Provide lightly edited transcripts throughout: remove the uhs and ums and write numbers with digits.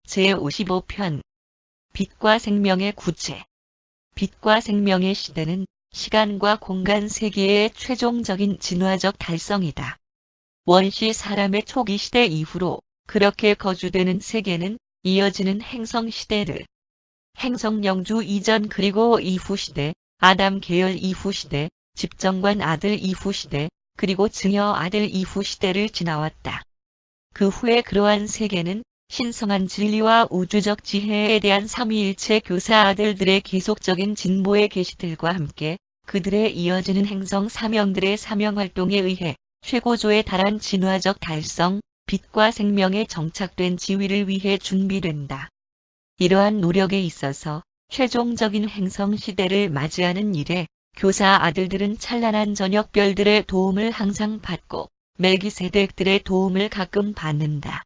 제55편 빛과 생명의 구체. 빛과 생명의 시대는 시간과 공간 세계의 최종적인 진화적 달성이다. 원시 사람의 초기 시대 이후로 그렇게 거주되는 세계는 이어지는 행성 시대를 행성 영주 이전 그리고 이후 시대, 아담 계열 이후 시대, 집정관 아들 이후 시대, 그리고 증여 아들 이후 시대를 지나왔다. 그 후에 그러한 세계는 신성한 진리와 우주적 지혜에 대한 삼위일체 교사 아들들의 계속적인 진보의 계시들과 함께 그들의 이어지는 행성 사명들의 사명활동에 의해 최고조에 달한 진화적 달성, 빛과 생명에 정착된 지위를 위해 준비된다. 이러한 노력에 있어서 최종적인 행성 시대를 맞이하는 일에 교사 아들들은 찬란한 저녁별들의 도움을 항상 받고 멜기세덱들의 도움을 가끔 받는다.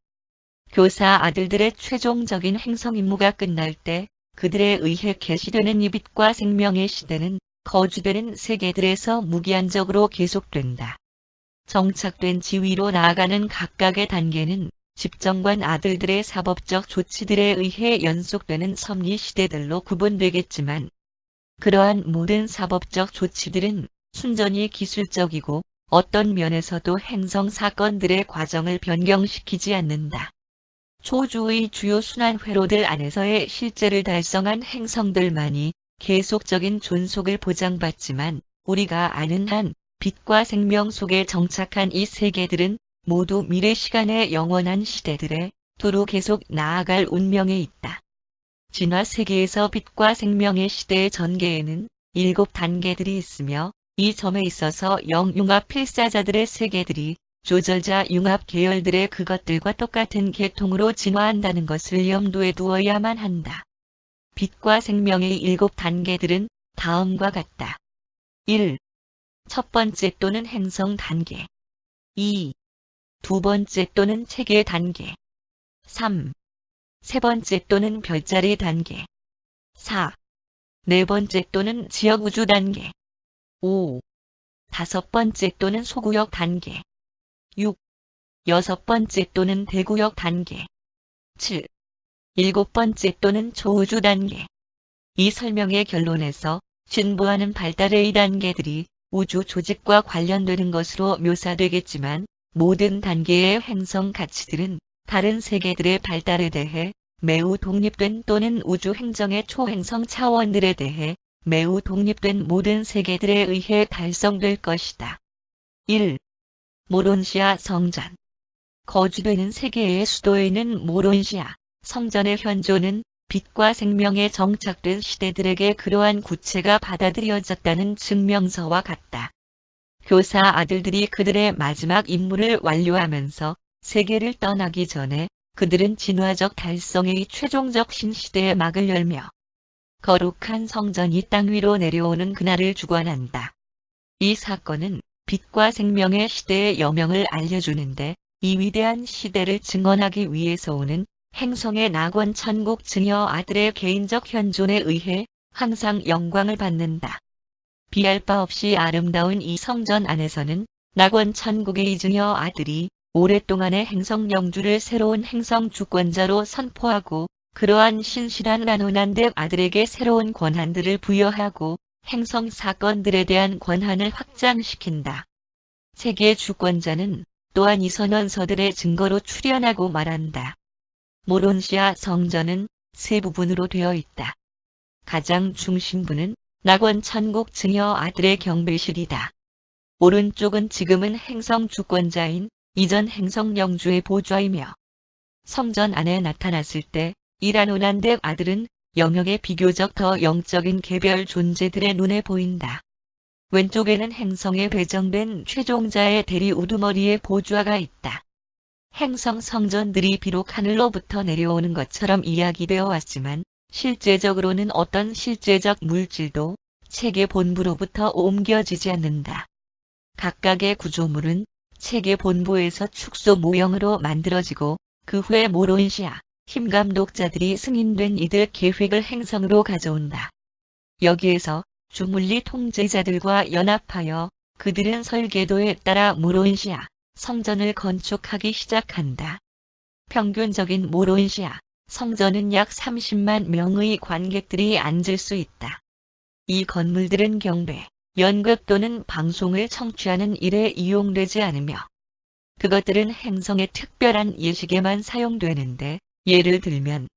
교사 아들들의 최종적인 행성 임무가 끝날 때 그들에 의해 계시되는 이 빛과 생명의 시대는 거주되는 세계들에서 무기한적으로 계속된다. 정착된 지위로 나아가는 각각의 단계는 집정관 아들들의 사법적 조치들에 의해 연속되는 섭리 시대들로 구분되겠지만 그러한 모든 사법적 조치들은 순전히 기술적이고 어떤 면에서도 행성 사건들의 과정을 변경시키지 않는다. 초주의 주요 순환 회로들 안에서의 실제를 달성한 행성들만이 계속적인 존속을 보장받지만 우리가 아는 한 빛과 생명 속에 정착한 이 세계들은 모두 미래 시간의 영원한 시대들에 두루 계속 나아갈 운명에 있다. 진화 세계에서 빛과 생명의 시대의 전개에는 7단계들이 있으며 이 점에 있어서 영융합 필사자들의 세계들이 조절자 융합 계열들의 그것들과 똑같은 계통으로 진화한다는 것을 염두에 두어야만 한다. 빛과 생명의 7단계들은 다음과 같다. 1. 첫 번째 또는 행성 단계. 2. 두 번째 또는 체계 단계. 3. 세 번째 또는 별자리 단계. 4. 네 번째 또는 지역우주 단계. 5. 다섯 번째 또는 소구역 단계. 6. 여섯 번째 또는 대구역 단계. 7. 일곱 번째 또는 초우주 단계. 이 설명의 결론에서 진보하는 발달의 이 단계들이 우주 조직과 관련되는 것으로 묘사되겠지만 모든 단계의 행성 가치들은 다른 세계들의 발달에 대해 매우 독립된 또는 우주 행정의 초행성 차원들에 대해 매우 독립된 모든 세계들에 의해 달성될 것이다. 1. 모론시아 성전. 거주되는 세계의 수도에 있는 모론시아 성전의 현존은 빛과 생명에 정착된 시대들에게 그러한 구체가 받아들여졌다는 증명서와 같다. 교사 아들들이 그들의 마지막 임무를 완료하면서 세계를 떠나기 전에 그들은 진화적 달성의 최종적 신시대의 막을 열며 거룩한 성전이 땅 위로 내려오는 그날을 주관한다. 이 사건은 빛과 생명의 시대의 여명을 알려주는데 이 위대한 시대를 증언하기 위해서 오는 행성의 낙원 천국 증여 아들의 개인적 현존에 의해 항상 영광을 받는다. 비할 바 없이 아름다운 이 성전 안에서는 낙원 천국의 이 증여 아들이 오랫동안의 행성 영주를 새로운 행성 주권자로 선포하고 그러한 신실한 라노난덱 아들에게 새로운 권한들을 부여하고 행성 사건들에 대한 권한을 확장시킨다. 세계 주권자는 또한 이 선언서들의 증거로 출연하고 말한다. 모론시아 성전은 세 부분으로 되어 있다. 가장 중심부는 낙원 천국 증여 아들의 경배실이다. 오른쪽은 지금은 행성 주권자인 이전 행성 영주의 보좌이며 성전 안에 나타났을 때 이라노난덱 아들은 영역의 비교적 더 영적인 개별 존재들의 눈에 보인다. 왼쪽에는 행성에 배정된 최종자의 대리 우두머리의 보좌가 있다. 행성 성전들이 비록 하늘로부터 내려오는 것처럼 이야기되어 왔지만 실제적으로는 어떤 실제적 물질도 체계 본부로부터 옮겨지지 않는다. 각각의 구조물은 체계 본부에서 축소 모형으로 만들어지고 그 후에 모론시아 힘감독자들이 승인된 이들 계획을 행성으로 가져온다. 여기에서 주물리 통제자들과 연합하여 그들은 설계도에 따라 모론시아 성전을 건축하기 시작한다. 평균적인 모론시아 성전은 약 30만 명의 관객들이 앉을 수 있다. 이 건물들은 경배, 연극 또는 방송을 청취하는 일에 이용되지 않으며 그것들은 행성의 특별한 예식에만 사용되는데, 예를 들면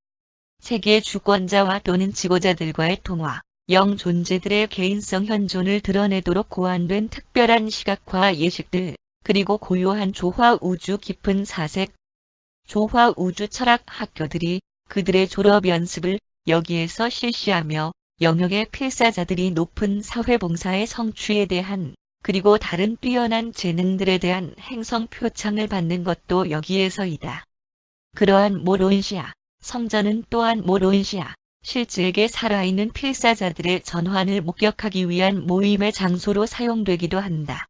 세계 주권자와 또는 지도자들과의 통화, 영 존재들의 개인성 현존을 드러내도록 고안된 특별한 시각화 예식들, 그리고 고요한 조화 우주 깊은 사색, 조화 우주 철학 학교들이 그들의 졸업 연습을 여기에서 실시하며 영역의 필사자들이 높은 사회봉사의 성취에 대한 그리고 다른 뛰어난 재능들에 대한 행성 표창을 받는 것도 여기에서이다. 그러한 모론시아 성전은 또한 모론시아 실질계 살아있는 필사자들의 전환을 목격하기 위한 모임의 장소로 사용되기도 한다.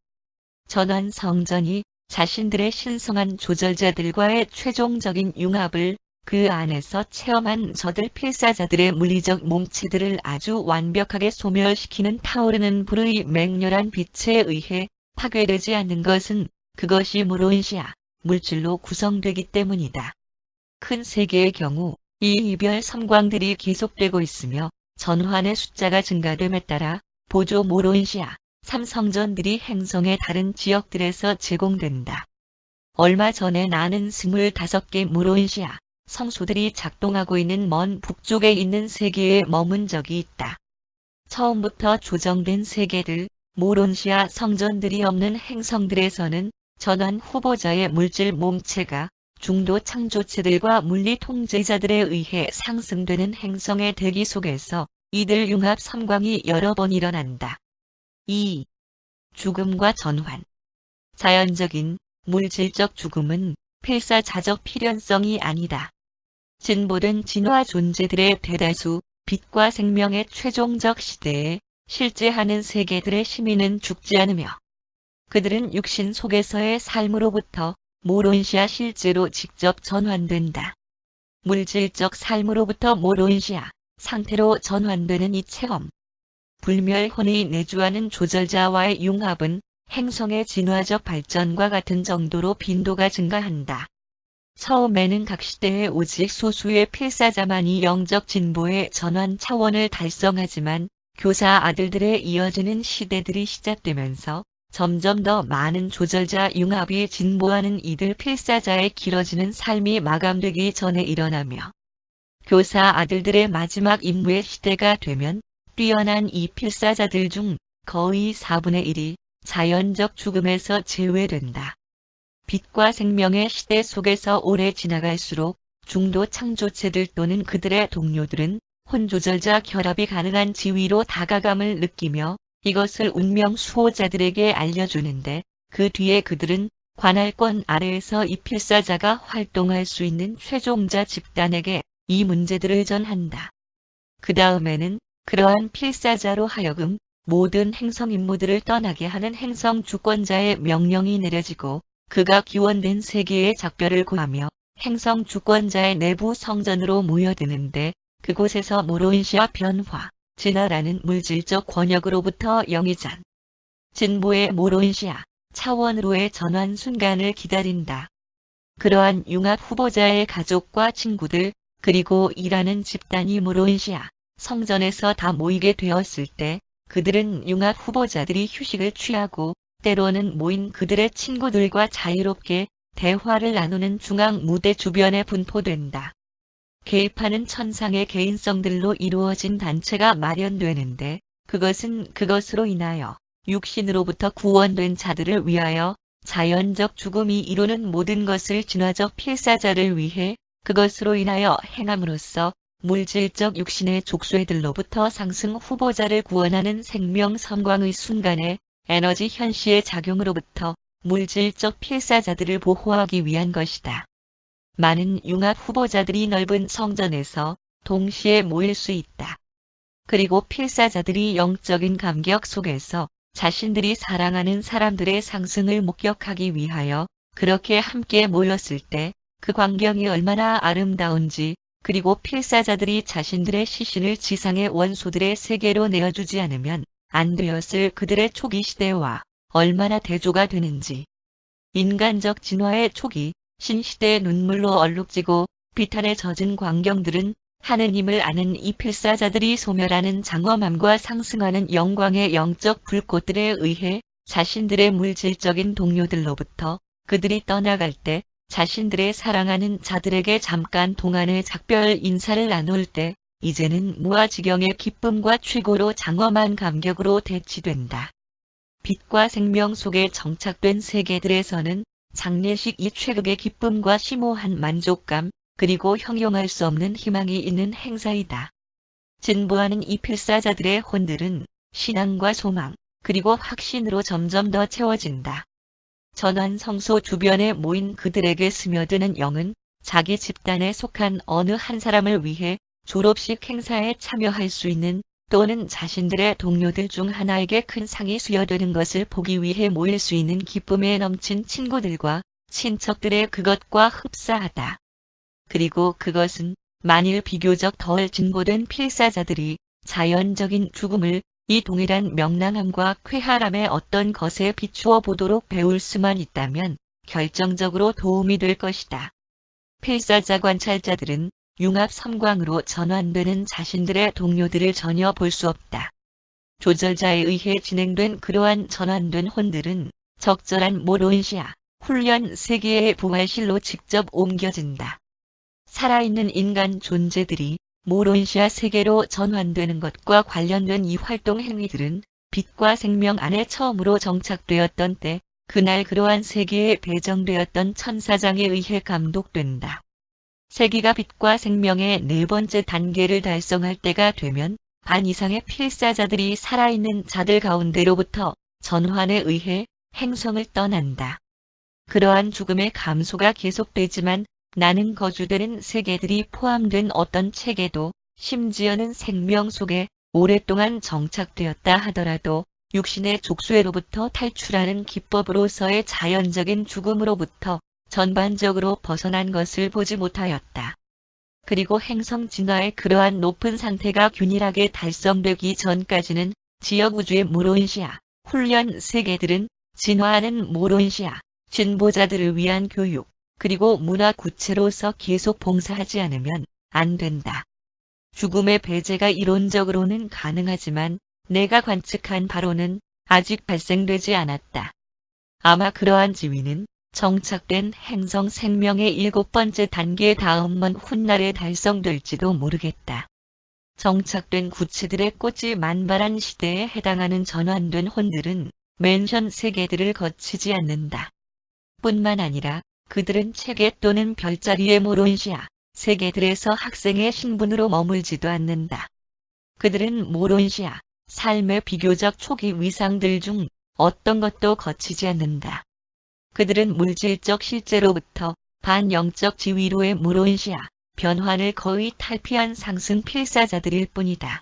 전환 성전이 자신들의 신성한 조절자들과의 최종적인 융합을 그 안에서 체험한 저들 필사자들의 물리적 몸체들을 아주 완벽하게 소멸시키는 타오르는 불의 맹렬한 빛에 의해 파괴되지 않는 것은 그것이 모론시아 물질로 구성되기 때문이다. 큰 세계의 경우 이 이별 섬광들이 계속되고 있으며 전환의 숫자가 증가됨에 따라 보조 모론시아 3성전들이 행성의 다른 지역들에서 제공된다. 얼마 전에 나는 25개 모론시아 성소들이 작동하고 있는 먼 북쪽에 있는 세계에 머문 적이 있다. 처음부터 조정된 세계들, 모론시아 성전들이 없는 행성들에서는 전환 후보자의 물질 몸체가 중도 창조체들과 물리 통제자들에 의해 상승되는 행성의 대기 속에서 이들 융합 섬광이 여러 번 일어난다. 2. 죽음과 전환. 자연적인, 물질적 죽음은 필사자적 필연성이 아니다. 진보된 진화 존재들의 대다수, 빛과 생명의 최종적 시대에 실제하는 세계들의 시민은 죽지 않으며 그들은 육신 속에서의 삶으로부터 모론시아 실제로 직접 전환된다. 물질적 삶으로부터 모론시아 상태로 전환되는 이 체험. 불멸혼이 내주하는 조절자와의 융합은 행성의 진화적 발전과 같은 정도로 빈도가 증가한다. 처음에는 각 시대에 오직 소수의 필사자만이 영적 진보의 전환 차원을 달성하지만 교사 아들들의 이어지는 시대들이 시작되면서 점점 더 많은 조절자 융합이 진보하는 이들 필사자의 길어지는 삶이 마감되기 전에 일어나며 교사 아들들의 마지막 임무의 시대가 되면 뛰어난 이 필사자들 중 거의 4분의 1이 자연적 죽음에서 제외된다. 빛과 생명의 시대 속에서 오래 지나갈수록 중도 창조체들 또는 그들의 동료들은 혼조절자 결합이 가능한 지위로 다가감을 느끼며 이것을 운명 수호자들에게 알려주는데 그 뒤에 그들은 관할권 아래에서 이 필사자가 활동할 수 있는 최종자 집단에게 이 문제들을 전한다. 그 다음에는 그러한 필사자로 하여금 모든 행성 임무들을 떠나게 하는 행성 주권자의 명령이 내려지고 그가 기원된 세계의 작별을 고하며 행성 주권자의 내부 성전으로 모여드는데 그곳에서 모론시아 변화, 진화라는 물질적 권역으로부터 영이잔, 진보의 모론시아 차원으로의 전환 순간을 기다린다. 그러한 융합 후보자의 가족과 친구들 그리고 일하는 집단이 모론시아 성전에서 다 모이게 되었을 때 그들은 융합 후보자들이 휴식을 취하고 때로는 모인 그들의 친구들과 자유롭게 대화를 나누는 중앙 무대 주변에 분포된다. 개입하는 천상의 개인성들로 이루어진 단체가 마련되는데 그것은 그것으로 인하여 육신으로부터 구원된 자들을 위하여 자연적 죽음이 이루는 모든 것을 진화적 필사자를 위해 그것으로 인하여 행함으로써 물질적 육신의 족쇄들로부터 상승 후보자를 구원하는 생명 선광의 순간에 에너지 현시의 작용으로부터 물질적 필사자들을 보호하기 위한 것이다. 많은 융합 후보자들이 넓은 성전에서 동시에 모일 수 있다. 그리고 필사자들이 영적인 감격 속에서 자신들이 사랑하는 사람들의 상승을 목격하기 위하여 그렇게 함께 모였을 때 그 광경이 얼마나 아름다운지 그리고 필사자들이 자신들의 시신을 지상의 원소들의 세계로 내어주지 않으면 안 되었을 그들의 초기 시대와 얼마나 대조가 되는지. 인간적 진화의 초기, 신시대의 눈물로 얼룩지고 비탄에 젖은 광경들은 하느님을 아는 이 필사자들이 소멸하는 장엄함과 상승하는 영광의 영적 불꽃들에 의해 자신들의 물질적인 동료들로부터 그들이 떠나갈 때 자신들의 사랑하는 자들에게 잠깐 동안의 작별 인사를 나눌 때 이제는 무아지경의 기쁨과 최고로 장엄한 감격으로 대치된다. 빛과 생명 속에 정착된 세계들에서는 장례식 이 최극의 기쁨과 심오한 만족감 그리고 형용할 수 없는 희망이 있는 행사이다. 진보하는 이 필사자들의 혼들은 신앙과 소망 그리고 확신으로 점점 더 채워진다. 전환 성소 주변에 모인 그들에게 스며드는 영은 자기 집단에 속한 어느 한 사람을 위해 졸업식 행사에 참여할 수 있는 또는 자신들의 동료들 중 하나에게 큰 상이 수여되는 것을 보기 위해 모일 수 있는 기쁨에 넘친 친구들과 친척들의 그것과 흡사하다. 그리고 그것은 만일 비교적 덜 진보된 필사자들이 자연적인 죽음을 이 동일한 명랑함과 쾌활함의 어떤 것에 비추어 보도록 배울 수만 있다면 결정적으로 도움이 될 것이다. 필사자 관찰자들은 융합 섬광으로 전환되는 자신들의 동료들을 전혀 볼 수 없다. 조절자에 의해 진행된 그러한 전환된 혼들은 적절한 모론시아, 훈련 세계의 부활실로 직접 옮겨진다. 살아있는 인간 존재들이 모론시아 세계로 전환되는 것과 관련된 이 활동 행위들은 빛과 생명 안에 처음으로 정착되었던 때, 그날 그러한 세계에 배정되었던 천사장에 의해 감독된다. 세기가 빛과 생명의 네 번째 단계를 달성할 때가 되면 반 이상의 필사자들이 살아있는 자들 가운데로부터 전환에 의해 행성을 떠난다. 그러한 죽음의 감소가 계속되지만 나는 거주되는 세계들이 포함된 어떤 체계도 심지어는 생명 속에 오랫동안 정착되었다 하더라도 육신의 족쇄로부터 탈출하는 기법으로서의 자연적인 죽음으로부터 전반적으로 벗어난 것을 보지 못하였다. 그리고 행성 진화의 그러한 높은 상태가 균일하게 달성되기 전까지는 지역 우주의 모론시아, 훈련 세계들은 진화하는 모론시아, 진보자들을 위한 교육, 그리고 문화 구체로서 계속 봉사하지 않으면 안 된다. 죽음의 배제가 이론적으로는 가능하지만 내가 관측한 바로는 아직 발생되지 않았다. 아마 그러한 지위는 정착된 행성 생명의 7번째 단계 다음먼 훗날에 달성될지도 모르겠다. 정착된 구체들의 꽃이 만발한 시대에 해당하는 전환된 혼들은 맨션 세계들을 거치지 않는다. 뿐만 아니라 그들은 체계 또는 별자리의 모론시아 세계들에서 학생의 신분으로 머물지도 않는다. 그들은 모론시아 삶의 비교적 초기 위상들 중 어떤 것도 거치지 않는다. 그들은 물질적 실제로부터 반영적 지위로의 모론시아 변환을 거의 탈피한 상승 필사자들일 뿐이다.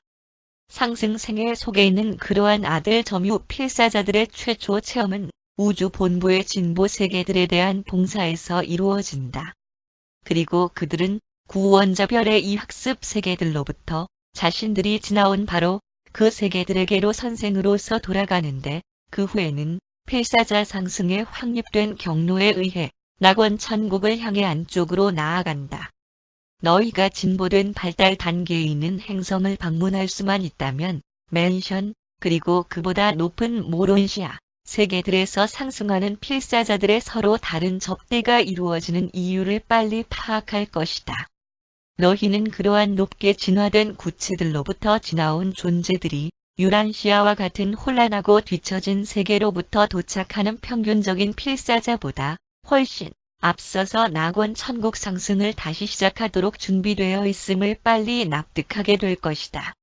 상승 생애 속에 있는 그러한 아들 점유 필사자들의 최초 체험은 우주 본부의 진보 세계들에 대한 봉사에서 이루어진다. 그리고 그들은 구원자별의 이 학습 세계들로부터 자신들이 지나온 바로 그 세계들에게로 선생으로서 돌아가는데 그 후에는 필사자 상승에 확립된 경로에 의해 낙원 천국을 향해 안쪽으로 나아간다. 너희가 진보된 발달 단계에 있는 행성을 방문할 수만 있다면 맨션 그리고 그보다 높은 모론시아 세계들에서 상승하는 필사자들의 서로 다른 접대가 이루어지는 이유를 빨리 파악할 것이다. 너희는 그러한 높게 진화된 구체들로부터 지나온 존재들이 유란시아와 같은 혼란하고 뒤처진 세계로부터 도착하는 평균적인 필사자보다 훨씬 앞서서 낙원 천국 상승을 다시 시작하도록 준비되어 있음을 빨리 납득하게 될 것이다.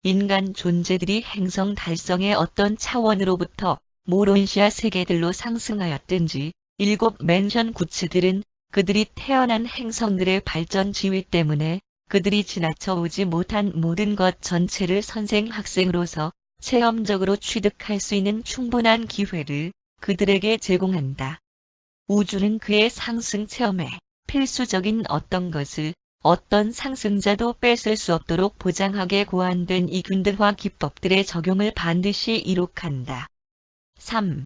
인간 존재들이 행성 달성의 어떤 차원으로부터 모론시아 세계들로 상승하였든지 7 맨션 구체들은 그들이 태어난 행성들의 발전 지위 때문에 그들이 지나쳐 오지 못한 모든 것 전체를 선생 학생으로서 체험적으로 취득할 수 있는 충분한 기회를 그들에게 제공한다. 우주는 그의 상승 체험에 필수적인 어떤 것을 어떤 상승자도 뺏을 수 없도록 보장하게 고안된 이 균등화 기법들의 적용을 반드시 이룩한다. 3.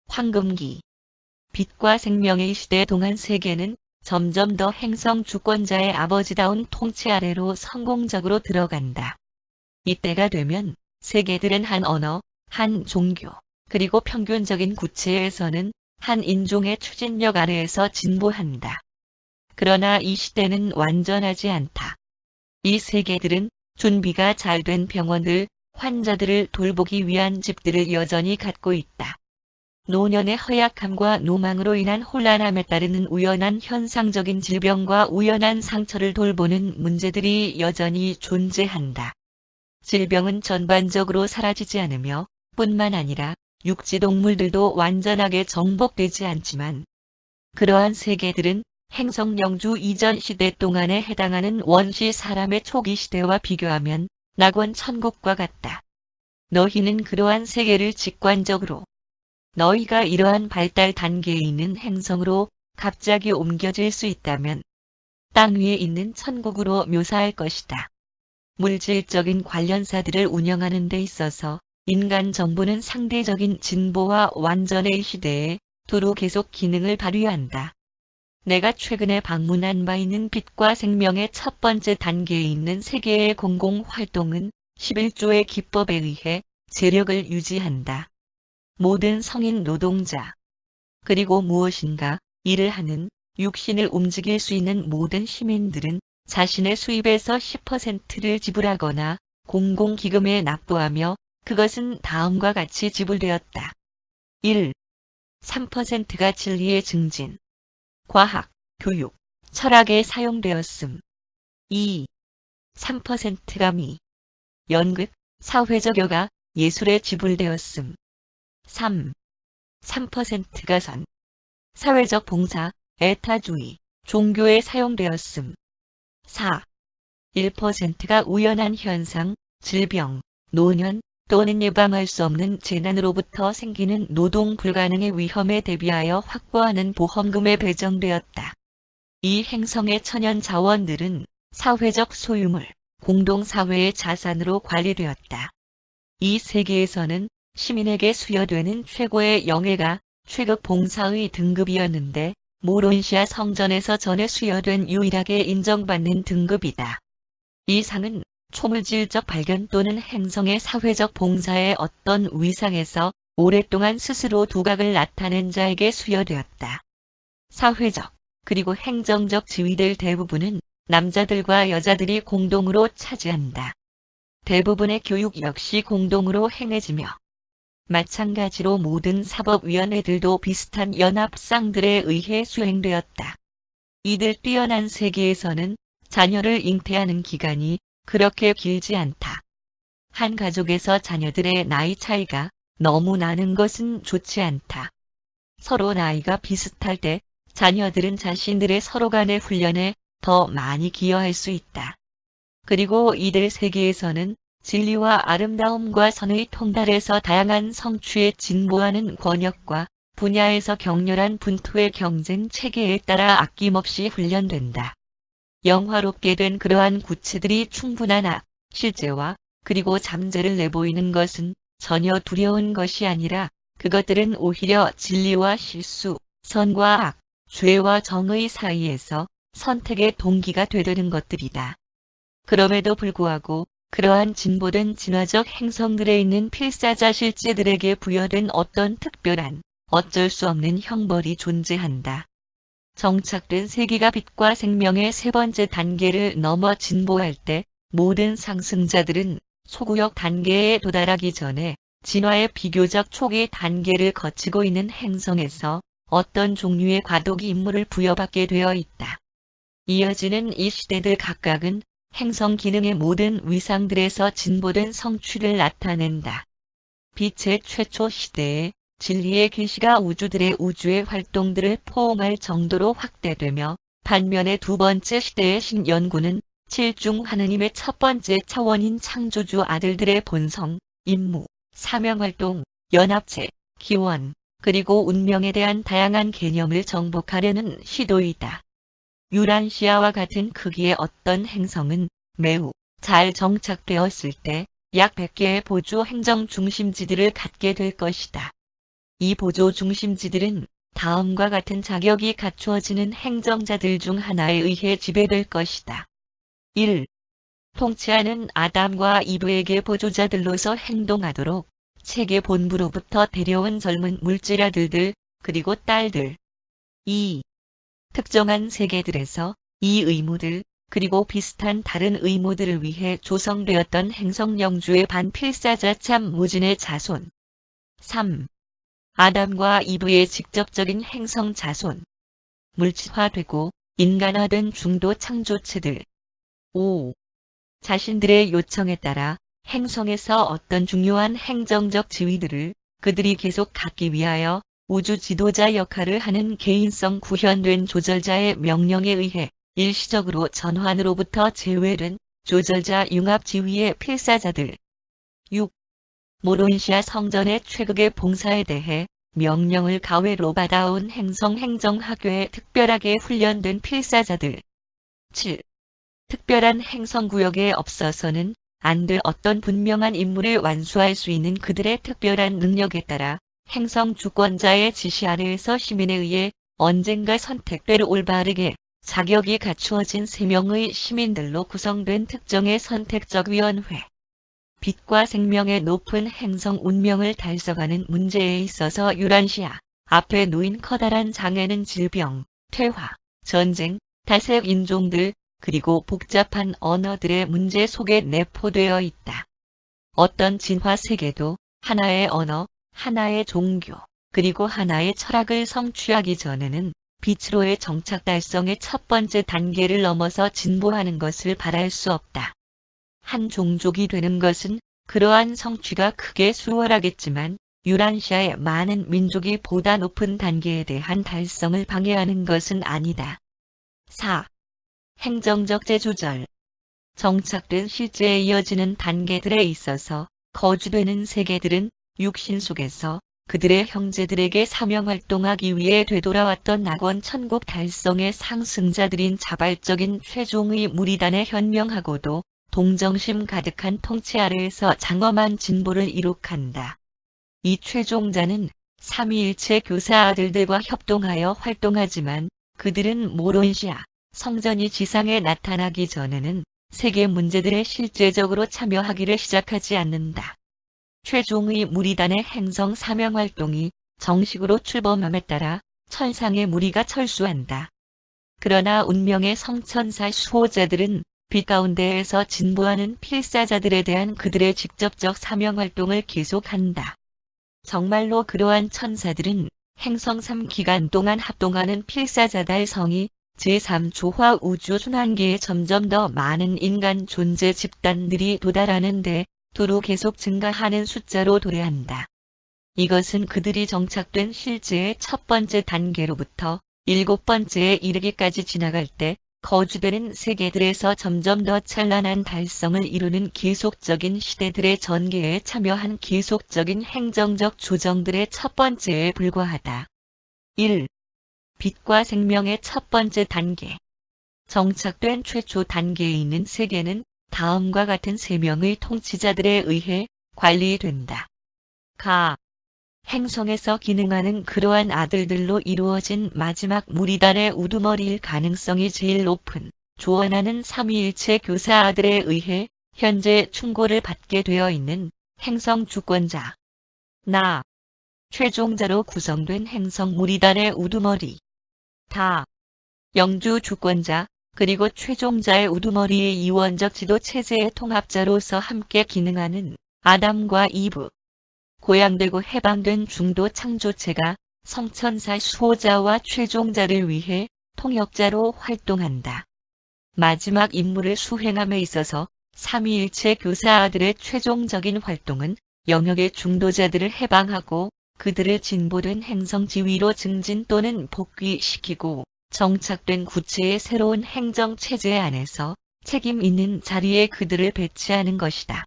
황금기 빛과 생명의 시대 동안 세계는 점점 더 행성 주권자의 아버지다운 통치 아래로 성공적으로 들어간다. 이때가 되면 세계들은 한 언어, 한 종교, 그리고 평균적인 구체에서는 한 인종의 추진력 아래에서 진보한다. 그러나 이 시대는 완전하지 않다. 이 세계들은 준비가 잘 된 병원을, 환자들을 돌보기 위한 집들을 여전히 갖고 있다. 노년의 허약함과 노망으로 인한 혼란함에 따르는 우연한 현상적인 질병과 우연한 상처를 돌보는 문제들이 여전히 존재한다. 질병은 전반적으로 사라지지 않으며 뿐만 아니라 육지동물들도 완전하게 정복되지 않지만 그러한 세계들은 행성영주 이전 시대 동안에 해당하는 원시 사람의 초기 시대와 비교하면 낙원 천국과 같다. 너희는 그러한 세계를 직관적으로 너희가 이러한 발달 단계에 있는 행성으로 갑자기 옮겨질 수 있다면 땅 위에 있는 천국으로 묘사할 것이다. 물질적인 관련사들을 운영하는 데 있어서 인간 정부는 상대적인 진보와 완전의 시대에 두루 계속 기능을 발휘한다. 내가 최근에 방문한 바 있는 빛과 생명의 첫 번째 단계에 있는 세계의 공공활동은 11조의 기법에 의해 재력을 유지한다. 모든 성인 노동자, 그리고 무엇인가 일을 하는 육신을 움직일 수 있는 모든 시민들은 자신의 수입에서 10%를 지불하거나 공공기금에 납부하며 그것은 다음과 같이 지불되었다. 1. 3%가 진리의 증진, 과학, 교육, 철학에 사용되었음. 2. 3%가 미, 연극, 사회적 여가, 예술에 지불되었음. 3. 3%가 선, 사회적 봉사, 애타주의, 종교에 사용되었음. 4. 1%가 우연한 현상, 질병, 노년 또는 예방할 수 없는 재난으로부터 생기는 노동 불가능의 위험에 대비하여 확보하는 보험금에 배정되었다. 이 행성의 천연 자원들은 사회적 소유물, 공동사회의 자산으로 관리되었다. 이 세계에서는 시민에게 수여되는 최고의 영예가 최극 봉사의 등급이었는데 모론시아 성전에서 전에 수여된 유일하게 인정받는 등급이다. 이 상은 초물질적 발견 또는 행성의 사회적 봉사의 어떤 위상에서 오랫동안 스스로 두각을 나타낸 자에게 수여되었다. 사회적 그리고 행정적 지위들 대부분은 남자들과 여자들이 공동으로 차지한다. 대부분의 교육 역시 공동으로 행해지며 마찬가지로 모든 사법위원회들도 비슷한 연합상들에 의해 수행되었다. 이들 뛰어난 세계에서는 자녀를 잉태하는 기간이 그렇게 길지 않다. 한 가족에서 자녀들의 나이 차이가 너무 나는 것은 좋지 않다. 서로 나이가 비슷할 때 자녀들은 자신들의 서로 간의 훈련에 더 많이 기여할 수 있다. 그리고 이들 세계에서는 진리와 아름다움과 선의 통달에서 다양한 성취에 진보하는 권역과 분야에서 격렬한 분투의 경쟁 체계에 따라 아낌없이 훈련된다. 영화롭게 된 그러한 구체들이 충분한 악, 실제와 그리고 잠재를 내보이는 것은 전혀 두려운 것이 아니라 그것들은 오히려 진리와 실수, 선과 악, 죄와 정의 사이에서 선택의 동기가 되려는 것들이다. 그럼에도 불구하고 그러한 진보된 진화적 행성들에 있는 필사자 실제들에게 부여된 어떤 특별한 어쩔 수 없는 형벌이 존재한다. 정착된 세계가 빛과 생명의 세 번째 단계를 넘어 진보할 때 모든 상승자들은 소구역 단계에 도달하기 전에 진화의 비교적 초기 단계를 거치고 있는 행성에서 어떤 종류의 과도기 임무를 부여받게 되어 있다. 이어지는 이 시대들 각각은 행성 기능의 모든 위상들에서 진보된 성취를 나타낸다. 빛의 최초 시대에 진리의 계시가 우주들의 우주의 활동들을 포옹할 정도로 확대되며 반면에 두 번째 시대의 신연구는 칠중 하느님의 첫 번째 차원인 창조주 아들들의 본성, 임무, 사명활동, 연합체, 기원, 그리고 운명에 대한 다양한 개념을 정복하려는 시도이다. 유란시아와 같은 크기의 어떤 행성은 매우 잘 정착되었을 때 약 100개의 보조 행정 중심지들을 갖게 될 것이다. 이 보조 중심지들은 다음과 같은 자격이 갖추어지는 행정자들 중 하나에 의해 지배될 것이다. 1. 통치하는 아담과 이브에게 보조자들로서 행동하도록 책의 본부로부터 데려온 젊은 물질 아들들 그리고 딸들. 2. 특정한 세계들에서 이 의무들 그리고 비슷한 다른 의무들을 위해 조성되었던 행성영주의 반필사자참 무진의 자손. 3. 아담과 이브의 직접적인 행성 자손. 물질화되고 인간화된 중도 창조체들. 5. 자신들의 요청에 따라 행성에서 어떤 중요한 행정적 지위들을 그들이 계속 갖기 위하여 우주 지도자 역할을 하는 개인성 구현된 조절자의 명령에 의해 일시적으로 전환으로부터 제외된 조절자 융합 지위의 필사자들. 6. 모론시아 성전의 최극의 봉사에 대해 명령을 가외로 받아온 행성 행정학교에 특별하게 훈련된 필사자들. 7. 특별한 행성구역에 없어서는 안 될 어떤 분명한 임무를 완수할 수 있는 그들의 특별한 능력에 따라 행성 주권자의 지시 아래에서 시민에 의해 언젠가 선택될 올바르게 자격이 갖추어진 3명의 시민들로 구성된 특정의 선택적 위원회. 빛과 생명의 높은 행성 운명을 달성하는 문제에 있어서 유란시아 앞에 놓인 커다란 장애는 질병, 퇴화, 전쟁, 다색 인종들, 그리고 복잡한 언어들의 문제 속에 내포되어 있다. 어떤 진화 세계도 하나의 언어, 하나의 종교, 그리고 하나의 철학을 성취하기 전에는 빛으로의 정착 달성의 첫 번째 단계를 넘어서 진보하는 것을 바랄 수 없다. 한 종족이 되는 것은 그러한 성취가 크게 수월하겠지만 유란시아의 많은 민족이 보다 높은 단계에 대한 달성을 방해하는 것은 아니다. 4. 행정적 재조절. 정착된 실제에 이어지는 단계들에 있어서 거주되는 세계들은 육신 속에서 그들의 형제들에게 사명활동하기 위해 되돌아왔던 낙원 천국 달성의 상승자들인 자발적인 최종의 무리단에 현명하고도 동정심 가득한 통치 아래에서 장엄한 진보를 이룩한다. 이 최종자는 삼위일체 교사 아들들과 협동하여 활동하지만 그들은 모론시아 성전이 지상에 나타나기 전에는 세계 문제들에 실제적으로 참여하기를 시작하지 않는다. 최종의 무리단의 행성 사명활동이 정식으로 출범함에 따라 천상의 무리가 철수한다. 그러나 운명의 성천사 수호자들은 빛 가운데에서 진보하는 필사자들에 대한 그들의 직접적 사명활동을 계속한다. 정말로 그러한 천사들은 행성 3기간 동안 합동하는 필사자달 성이 제3조화 우주 순환기에 점점 더 많은 인간 존재 집단들이 도달하는데 두루 계속 증가하는 숫자로 도래한다. 이것은 그들이 정착된 실제의 첫 번째 단계로부터 7번째에 이르기까지 지나갈 때 거주되는 세계들에서 점점 더 찬란한 달성을 이루는 계속적인 시대들의 전개에 참여한 계속적인 행정적 조정들의 첫 번째에 불과하다. 1. 빛과 생명의 첫 번째 단계. 정착된 최초 단계에 있는 세계는 다음과 같은 3명의 통치자들에 의해 관리된다. 가. 행성에서 기능하는 그러한 아들들로 이루어진 마지막 무리단의 우두머리일 가능성이 제일 높은 조언하는 삼위일체 교사 아들에 의해 현재 충고를 받게 되어 있는 행성 주권자. 나. 최종자로 구성된 행성 무리단의 우두머리. 다. 영주 주권자, 그리고 최종자의 우두머리의 이원적 지도 체제의 통합자로서 함께 기능하는 아담과 이브. 고양되고 해방된 중도 창조체가 성천사 수호자와 최종자를 위해 통역자로 활동한다. 마지막 임무를 수행함에 있어서 삼위일체 교사 아들의 최종적인 활동은 영역의 중도자들을 해방하고 그들을 진보된 행성 지위로 증진 또는 복귀시키고 정착된 구체의 새로운 행정체제 안에서 책임 있는 자리에 그들을 배치하는 것이다.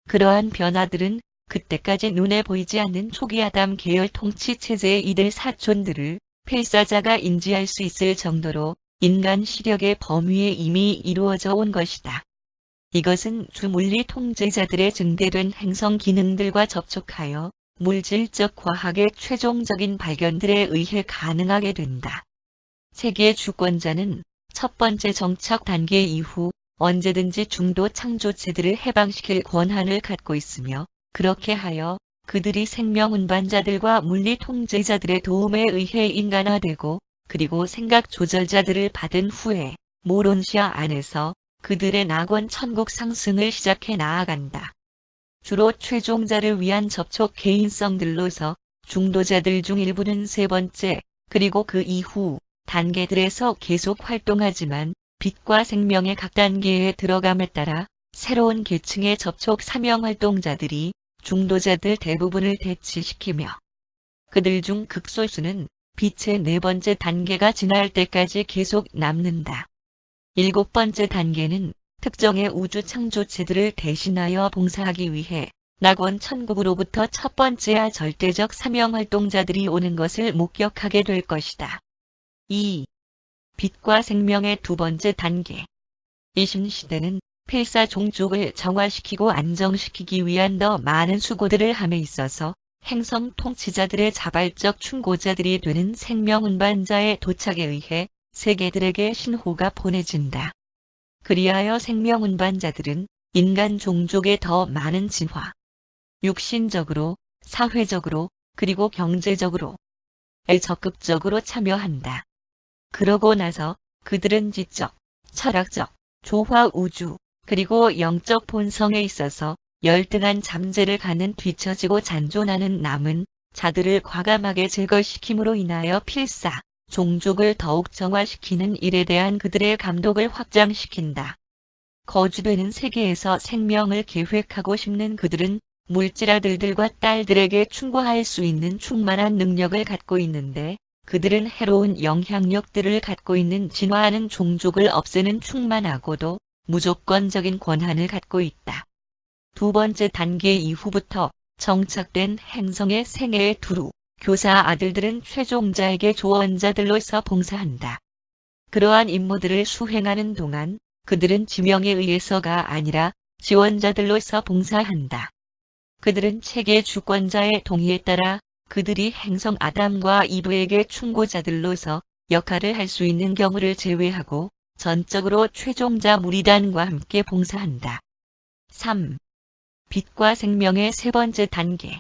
그러한 변화들은 그때까지 눈에 보이지 않는 초기 아담 계열 통치체제의 이들 사촌들을 필사자가 인지할 수 있을 정도로 인간 시력의 범위에 이미 이루어져 온 것이다. 이것은 주물리 통제자들의 증대된 행성 기능들과 접촉하여 물질적 과학의 최종적인 발견들에 의해 가능하게 된다. 세계 주권자는 첫 번째 정착 단계 이후 언제든지 중도 창조체들을 해방시킬 권한을 갖고 있으며, 그렇게 하여 그들이 생명 운반자들과 물리 통제자들의 도움에 의해 인간화되고, 그리고 생각 조절자들을 받은 후에 모론시아 안에서 그들의 낙원 천국 상승을 시작해 나아간다. 주로 최종자를 위한 접촉 개인성들로서 중도자들 중 일부는 세 번째, 그리고 그 이후 단계들에서 계속 활동하지만 빛과 생명의 각 단계에 들어감에 따라 새로운 계층의 접촉 사명 활동자들이 중도자들 대부분을 대치시키며, 그들 중 극소수는 빛의 네 번째 단계가 지날 때까지 계속 남는다. 일곱 번째 단계는 특정의 우주 창조체들을 대신하여 봉사하기 위해 낙원 천국으로부터 첫 번째와 절대적 사명 활동자들이 오는 것을 목격하게 될 것이다. 2. 빛과 생명의 두 번째 단계. 이 신시대는 필사 종족을 정화시키고 안정시키기 위한 더 많은 수고들을 함에 있어서 행성 통치자들의 자발적 충고자들이 되는 생명 운반자의 도착에 의해 세계들에게 신호가 보내진다. 그리하여 생명 운반자들은 인간 종족의 더 많은 진화, 육신적으로, 사회적으로, 그리고 경제적으로 적극적으로 참여한다. 그러고 나서 그들은 지적, 철학적, 조화 우주, 그리고 영적 본성에 있어서 열등한 잠재를 가는 뒤처지고 잔존하는 남은 자들을 과감하게 제거시킴으로 인하여 필사, 종족을 더욱 정화시키는 일에 대한 그들의 감독을 확장시킨다. 거주되는 세계에서 생명을 계획하고 싶는 그들은 물질 아들들과 딸들에게 충고할 수 있는 충만한 능력을 갖고 있는데, 그들은 해로운 영향력들을 갖고 있는 진화하는 종족을 없애는 충만하고도 무조건적인 권한을 갖고 있다. 두 번째 단계 이후부터 정착된 행성의 생애의 두루, 교사 아들들은 최종자에게 조언자들로서 봉사한다. 그러한 임무들을 수행하는 동안 그들은 지명에 의해서가 아니라 지원자들로서 봉사한다. 그들은 체계 주권자의 동의에 따라 그들이 행성 아담과 이브에게 충고자들로서 역할을 할 수 있는 경우를 제외하고 전적으로 최종자 무리단과 함께 봉사한다. 3. 빛과 생명의 세 번째 단계.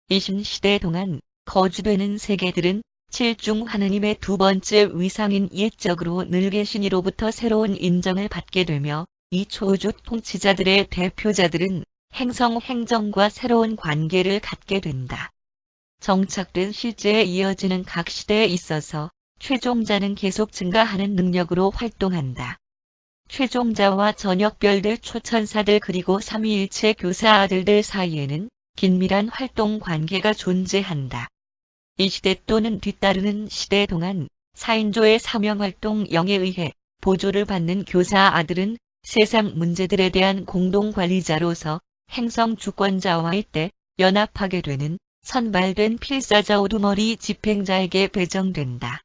이 신시대 동안 거주되는 세계들은 칠중 하느님의 두 번째 위상인 옛적으로 늘 계신 이로부터 새로운 인정을 받게 되며, 이 초우주 통치자들의 대표자들은 행성 행정과 새로운 관계를 갖게 된다. 정착된 실제에 이어지는 각 시대에 있어서 최종자는 계속 증가하는 능력으로 활동한다. 최종자와 전역별들 초천사들 그리고 삼위일체 교사 아들들 사이에는 긴밀한 활동 관계가 존재한다. 이 시대 또는 뒤따르는 시대 동안 4인조의 사명활동 영에 의해 보조를 받는 교사 아들은 세상 문제들에 대한 공동관리자로서 행성 주권자와의 때 연합하게 되는 선발된 필사자 우두머리 집행자에게 배정된다.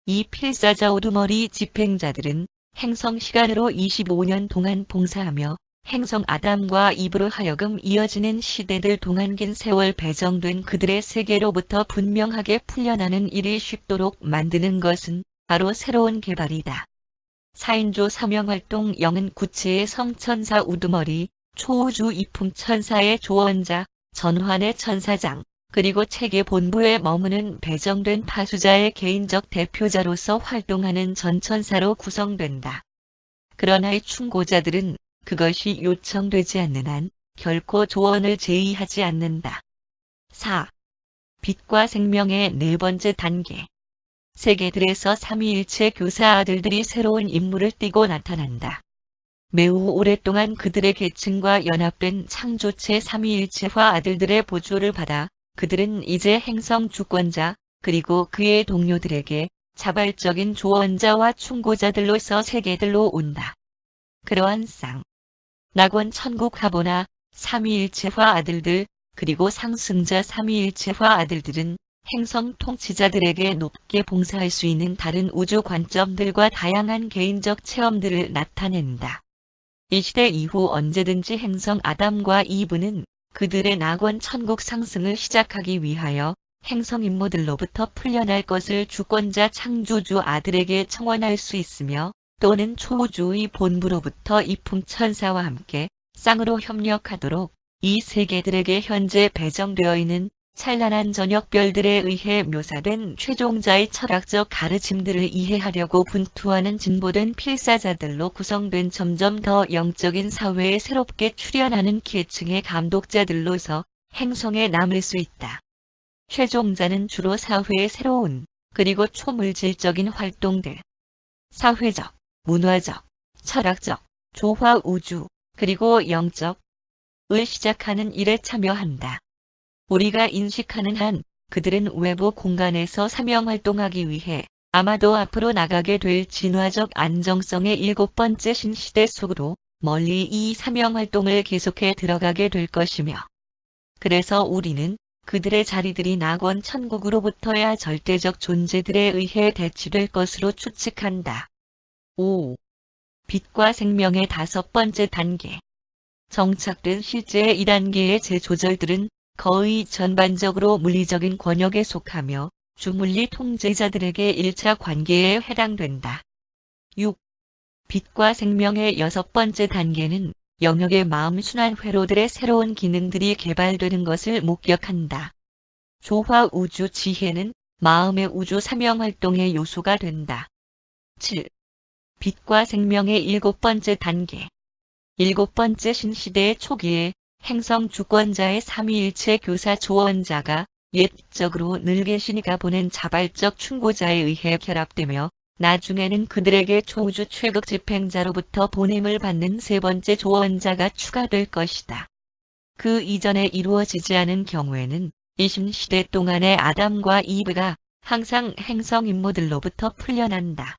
이 필사자 우두머리 집행자들은 행성 시간으로 25년 동안 봉사하며 행성 아담과 이브로 하여금 이어지는 시대들 동안 긴 세월 배정된 그들의 세계로부터 분명하게 풀려나는 일이 쉽도록 만드는 것은 바로 새로운 개발이다. 4인조 사명활동 영은 구체의 성천사 우두머리, 초우주 이품천사의 조언자, 전환의 천사장, 그리고 체계 본부에 머무는 배정된 파수자의 개인적 대표자로서 활동하는 전천사로 구성된다. 그러나 이 충고자들은 그것이 요청되지 않는 한 결코 조언을 제의하지 않는다. 4. 빛과 생명의 네 번째 단계. 세계들에서 삼위일체 교사 아들들이 새로운 임무를 띠고 나타난다. 매우 오랫동안 그들의 계층과 연합된 창조체 삼위일체화 아들들의 보조를 받아 그들은 이제 행성 주권자 그리고 그의 동료들에게 자발적인 조언자와 충고자들로서 세계들로 온다. 그러한 쌍, 낙원 천국 하보나 삼위일체화 아들들 그리고 상승자 삼위일체화 아들들은 행성 통치자들에게 높게 봉사할 수 있는 다른 우주 관점들과 다양한 개인적 체험들을 나타낸다. 이 시대 이후 언제든지 행성 아담과 이브는 그들의 낙원 천국 상승을 시작하기 위하여 행성 임무들로부터 풀려날 것을 주권자 창조주 아들에게 청원할 수 있으며 또는 초우주의 본부로부터 이품천사와 함께 쌍으로 협력하도록 이 세계들에게 현재 배정되어 있는 찬란한 저녁별들에 의해 묘사된 최종자의 철학적 가르침들을 이해하려고 분투하는 진보된 필사자들로 구성된 점점 더 영적인 사회에 새롭게 출현하는 계층의 감독자들로서 행성에 남을 수 있다. 최종자는 주로 사회의 새로운 그리고 초물질적인 활동들, 사회적, 문화적, 철학적, 조화 우주, 그리고 영적을 시작하는 일에 참여한다. 우리가 인식하는 한 그들은 외부 공간에서 사명활동하기 위해 아마도 앞으로 나가게 될 진화적 안정성의 7번째 신시대 속으로 멀리 이 사명활동을 계속해 들어가게 될 것이며 그래서 우리는 그들의 자리들이 낙원 천국으로부터야 절대적 존재들에 의해 대치될 것으로 추측한다. 5. 빛과 생명의 5번째 단계. 정착된 실제의 2단계의 재조절들은 거의 전반적으로 물리적인 권역에 속하며 주물리 통제자들에게 1차 관계에 해당된다. 6. 빛과 생명의 6번째 단계는 영역의 마음 순환 회로들의 새로운 기능들이 개발되는 것을 목격한다. 조화 우주 지혜는 마음의 우주 사명 활동의 요소가 된다. 7. 빛과 생명의 7번째 단계. 7번째 신시대의 초기에 행성 주권자의 삼위일체 교사 조언자가 예적으로 늘 계시니가 보낸 자발적 충고자에 의해 결합되며 나중에는 그들에게 초우주 최극 집행자로부터 보냄을 받는 3번째 조언자가 추가될 것이다. 그 이전에 이루어지지 않은 경우에는 이신시대 동안의 아담과 이브가 항상 행성 임무들로부터 풀려난다.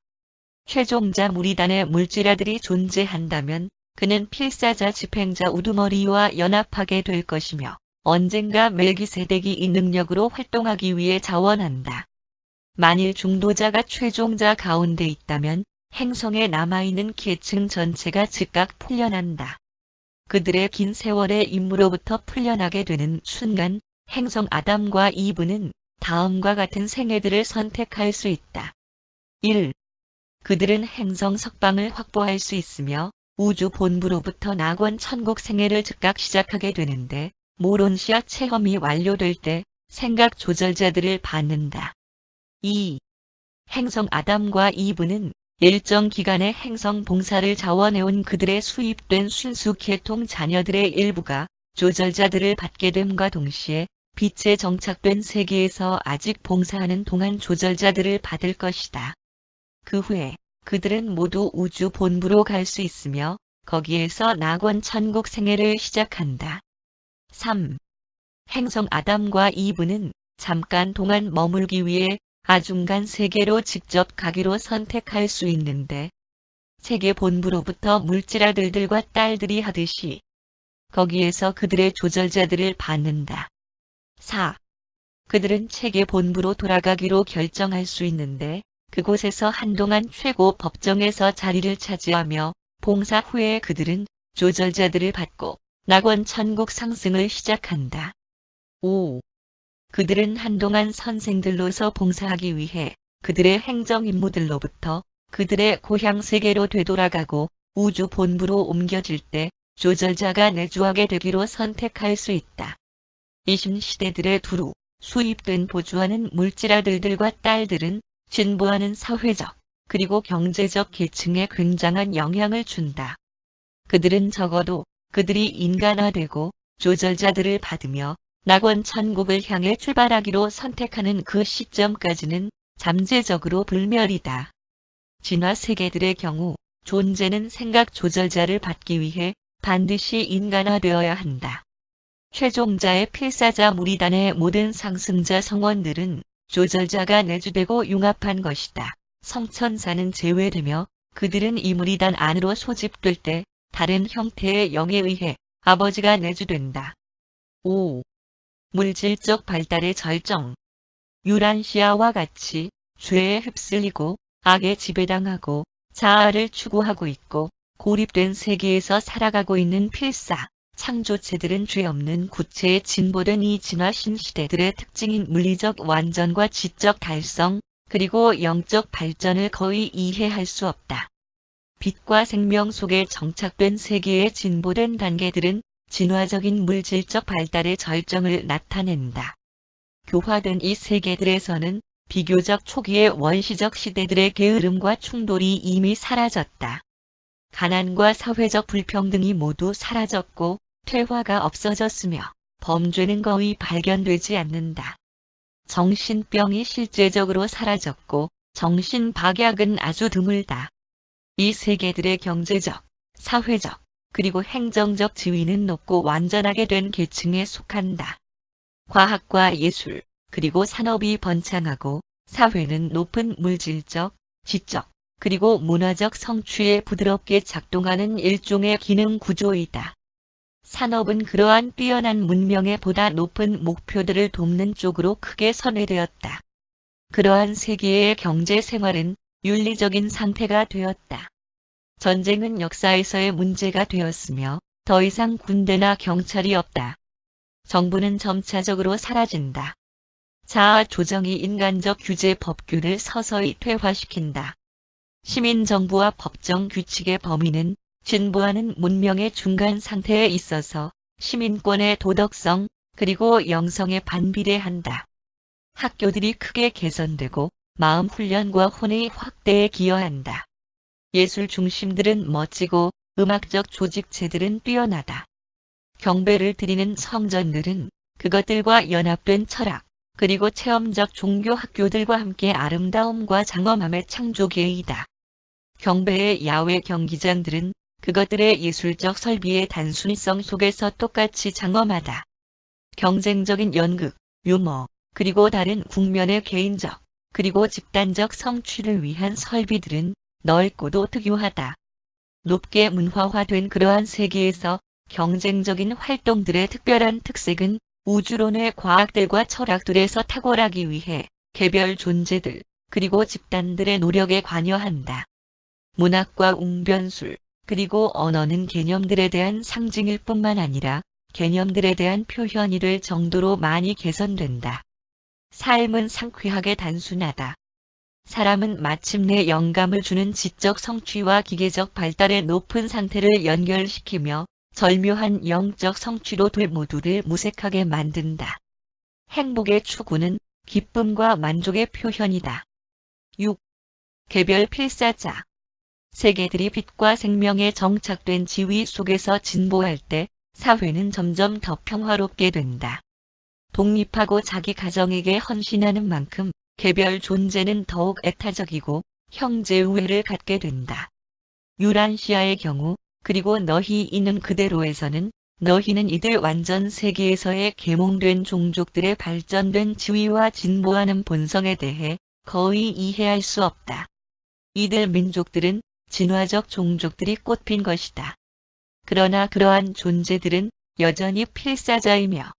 최종자 무리단의 물질아들이 존재한다면 그는 필사자 집행자 우두머리와 연합하게 될 것이며 언젠가 멜기세덱이 이 능력으로 활동하기 위해 자원한다. 만일 중도자가 최종자 가운데 있다면 행성에 남아있는 계층 전체가 즉각 풀려난다. 그들의 긴 세월의 임무로부터 풀려나게 되는 순간 행성 아담과 이브는 다음과 같은 생애들을 선택할 수 있다. 1. 그들은 행성 석방을 확보할 수 있으며 우주 본부로부터 낙원 천국 생애를 즉각 시작하게 되는데 모론시아 체험이 완료될 때 생각 조절자들을 받는다. 2. 행성 아담과 이브는 일정 기간의 행성 봉사를 자원해온 그들의 수입된 순수 계통 자녀들의 일부가 조절자들을 받게 됨과 동시에 빛에 정착된 세계에서 아직 봉사하는 동안 조절자들을 받을 것이다. 그 후에 그들은 모두 우주 본부로 갈 수 있으며 거기에서 낙원 천국 생애를 시작한다. 3. 행성 아담과 이브는 잠깐 동안 머물기 위해 아중간 세계로 직접 가기로 선택할 수 있는데 세계 본부로부터 물질아들들과 딸들이 하듯이 거기에서 그들의 조절자들을 받는다. 4. 그들은 세계 본부로 돌아가기로 결정할 수 있는데 그곳에서 한동안 최고 법정에서 자리를 차지하며 봉사 후에 그들은 조절자들을 받고 낙원 천국 상승을 시작한다. 5. 그들은 한동안 선생들로서 봉사하기 위해 그들의 행정 임무들로부터 그들의 고향 세계로 되돌아가고 우주 본부로 옮겨질 때 조절자가 내주하게 되기로 선택할 수 있다. 이신시대들의 두루 수입된 보조하는 물질아들들과 딸들은 진보하는 사회적 그리고 경제적 계층에 굉장한 영향을 준다. 그들은 적어도 그들이 인간화되고 조절자들을 받으며 낙원 천국을 향해 출발하기로 선택하는 그 시점까지는 잠재적으로 불멸이다. 진화 세계들의 경우 존재는 생각 조절자를 받기 위해 반드시 인간화되어야 한다. 최종자의 필사자 무리단의 모든 상승자 성원들은 조절자가 내주되고 융합한 것이다. 성천사는 제외되며 그들은 이 무리단 안으로 소집될 때 다른 형태의 영에 의해 아버지가 내주된다. 5. 물질적 발달의 절정. 유란시아와 같이 죄에 휩쓸리고 악에 지배당하고 자아를 추구하고 있고 고립된 세계에서 살아가고 있는 필사, 창조체들은 죄 없는 구체에 진보된 이 진화 신시대들의 특징인 물리적 완전과 지적 달성, 그리고 영적 발전을 거의 이해할 수 없다. 빛과 생명 속에 정착된 세계의 진보된 단계들은 진화적인 물질적 발달의 절정을 나타낸다. 교화된 이 세계들에서는 비교적 초기의 원시적 시대들의 게으름과 충돌이 이미 사라졌다. 가난과 사회적 불평등이 모두 사라졌고 퇴화가 없어졌으며 범죄는 거의 발견되지 않는다. 정신병이 실제적으로 사라졌고 정신박약은 아주 드물다. 이 세계들의 경제적, 사회적, 그리고 행정적 지위는 높고 완전하게 된 계층에 속한다. 과학과 예술, 그리고 산업이 번창하고 사회는 높은 물질적, 지적, 그리고 문화적 성취에 부드럽게 작동하는 일종의 기능 구조이다. 산업은 그러한 뛰어난 문명에 보다 높은 목표들을 돕는 쪽으로 크게 선회되었다. 그러한 세계의 경제 생활은 윤리적인 상태가 되었다. 전쟁은 역사에서의 문제가 되었으며 더 이상 군대나 경찰이 없다. 정부는 점차적으로 사라진다. 자아 조정이 인간적 규제 법규를 서서히 퇴화시킨다. 시민정부와 법정 규칙의 범위는 진보하는 문명의 중간 상태에 있어서 시민권의 도덕성 그리고 영성에 반비례한다. 학교들이 크게 개선되고 마음 훈련과 혼의 확대에 기여한다. 예술 중심들은 멋지고 음악적 조직체들은 뛰어나다. 경배를 드리는 성전들은 그것들과 연합된 철학, 그리고 체험적 종교 학교들과 함께 아름다움과 장엄함의 창조계이다. 경배의 야외 경기장들은 그것들의 예술적 설비의 단순성 속에서 똑같이 장엄하다. 경쟁적인 연극, 유머, 그리고 다른 국면의 개인적, 그리고 집단적 성취를 위한 설비들은 넓고도 특유하다. 높게 문화화된 그러한 세계에서 경쟁적인 활동들의 특별한 특색은 우주론의 과학들과 철학들에서 탁월하기 위해 개별 존재들, 그리고 집단들의 노력에 관여한다. 문학과 웅변술, 그리고 언어는 개념들에 대한 상징일 뿐만 아니라 개념들에 대한 표현이 될 정도로 많이 개선된다. 삶은 상쾌하게 단순하다. 사람은 마침내 영감을 주는 지적 성취와 기계적 발달의 높은 상태를 연결시키며 절묘한 영적 성취로 모두를 무색하게 만든다. 행복의 추구는 기쁨과 만족의 표현이다. 6. 개별 필사자. 세계들이 빛과 생명에 정착된 지위 속에서 진보할 때 사회는 점점 더 평화롭게 된다. 독립하고 자기 가정에게 헌신하는 만큼 개별 존재는 더욱 애타적이고 형제 우애를 갖게 된다. 유란시아의 경우, 그리고 너희 있는 그대로에서는 너희는 이들 완전 세계에서의 계몽된 종족들의 발전된 지위와 진보하는 본성에 대해 거의 이해할 수 없다. 이들 민족들은 진화적 종족들이 꽃핀 것이다. 그러나 그러한 존재들은 여전히 필사자이며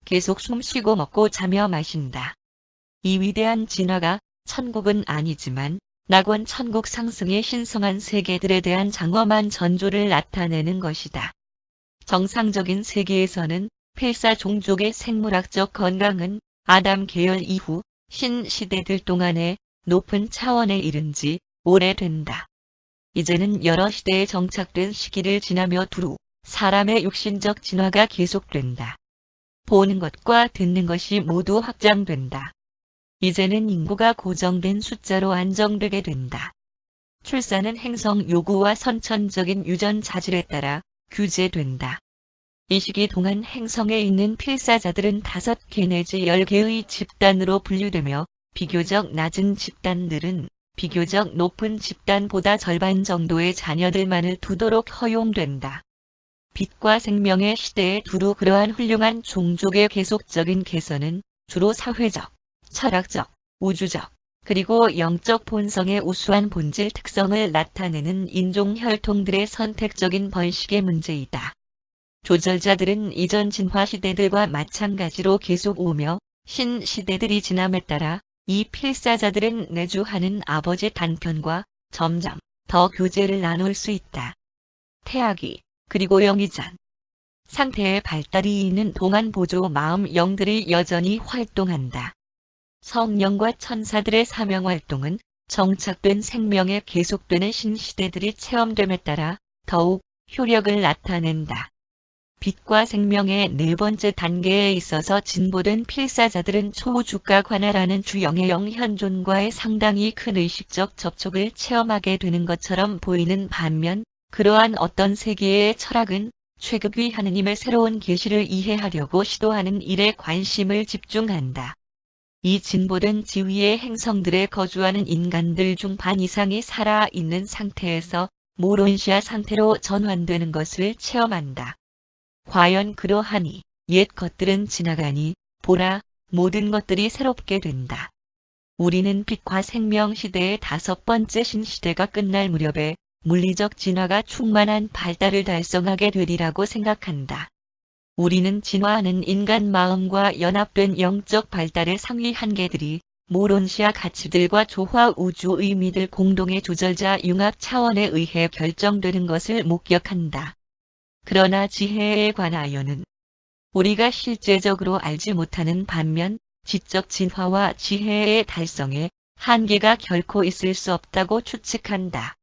계속 숨쉬고 먹고 자며 마신다. 이 위대한 진화가 천국은 아니지만 낙원 천국 상승의 신성한 세계들에 대한 장엄한 전조를 나타내는 것이다. 정상적인 세계에서는 필사 종족의 생물학적 건강은 아담 계열 이후 신시대들 동안에 높은 차원에 이른 지 오래된다. 이제는 여러 시대에 정착된 시기를 지나며 두루 사람의 육신적 진화가 계속된다. 보는 것과 듣는 것이 모두 확장된다. 이제는 인구가 고정된 숫자로 안정되게 된다. 출산은 행성 요구와 선천적인 유전 자질에 따라 규제된다. 이 시기 동안 행성에 있는 필사자들은 5개 내지 10개의 집단으로 분류되며 비교적 낮은 집단들은 비교적 높은 집단보다 절반 정도의 자녀들만을 두도록 허용된다. 빛과 생명의 시대에 두루 그러한 훌륭한 종족의 계속적인 개선은 주로 사회적, 철학적, 우주적, 그리고 영적 본성의 우수한 본질 특성을 나타내는 인종 혈통들의 선택적인 번식의 문제이다. 조절자들은 이전 진화 시대들과 마찬가지로 계속 오며 신시대들이 지남에 따라 이 필사자들은 내주하는 아버지 단편과 점점 더 교제를 나눌 수 있다. 태아기, 그리고 영이전. 상태의 발달이 있는 동안 보조 마음 영들이 여전히 활동한다. 성령과 천사들의 사명 활동은 정착된 생명에 계속되는 신시대들이 체험됨에 따라 더욱 효력을 나타낸다. 빛과 생명의 네 번째 단계에 있어서 진보된 필사자들은 초주가 관할하는 주영의 영현존과의 상당히 큰 의식적 접촉을 체험하게 되는 것처럼 보이는 반면 그러한 어떤 세계의 철학은 최극위 하느님의 새로운 계시를 이해하려고 시도하는 일에 관심을 집중한다. 이 진보된 지위의 행성들에 거주하는 인간들 중 반 이상이 살아있는 상태에서 모론시아 상태로 전환되는 것을 체험한다. 과연 그러하니 옛 것들은 지나가니 보라 모든 것들이 새롭게 된다. 우리는 빛과 생명 시대의 다섯 번째 신시대가 끝날 무렵에 물리적 진화가 충만한 발달을 달성하게 되리라고 생각한다. 우리는 진화하는 인간 마음과 연합된 영적 발달의 상위 한계들이 모론시아 가치들과 조화 우주 의미들 공동의 조절자 융합 차원에 의해 결정되는 것을 목격한다. 그러나 지혜에 관하여는 우리가 실제적으로 알지 못하는 반면 지적 진화와 지혜의 달성에 한계가 결코 있을 수 없다고 추측한다.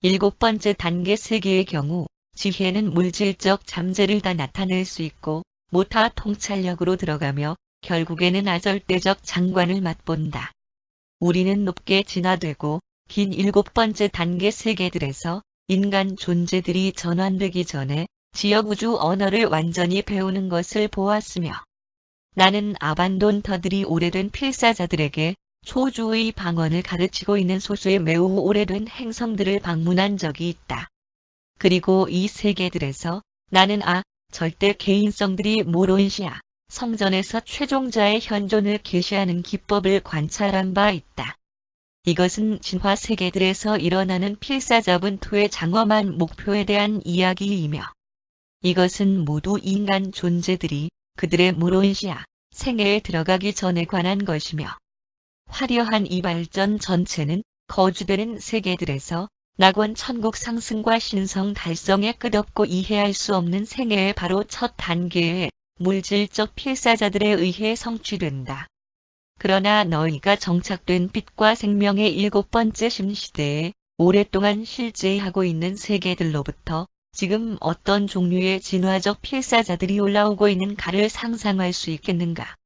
일곱 번째 단계 세계의 경우 지혜는 물질적 잠재를 다 나타낼 수 있고 모타 통찰력으로 들어가며 결국에는 아절대적 장관을 맛본다. 우리는 높게 진화되고 긴 일곱 번째 단계 세계들에서 인간 존재들이 전환되기 전에 지역우주 언어를 완전히 배우는 것을 보았으며 나는 아반돈터들이 오래된 필사자들에게 초주의 방언을 가르치고 있는 소수의 매우 오래된 행성들을 방문한 적이 있다. 그리고 이 세계들에서 나는 절대 개인성들이 모론시아 성전에서 최종자의 현존을 계시하는 기법을 관찰한 바 있다. 이것은 진화 세계들에서 일어나는 필사자분투의 장엄한 목표에 대한 이야기이며 이것은 모두 인간 존재들이 그들의 모론시아 생애에 들어가기 전에 관한 것이며 화려한 이 발전 전체는 거주되는 세계들에서 낙원 천국 상승과 신성 달성의 끝없고 이해할 수 없는 생애의 바로 첫 단계의 물질적 필사자들에 의해 성취된다. 그러나 너희가 정착된 빛과 생명의 일곱 번째 신시대에 오랫동안 실제하고 있는 세계들로부터 지금 어떤 종류의 진화적 필사자들이 올라오고 있는가를 상상할 수 있겠는가?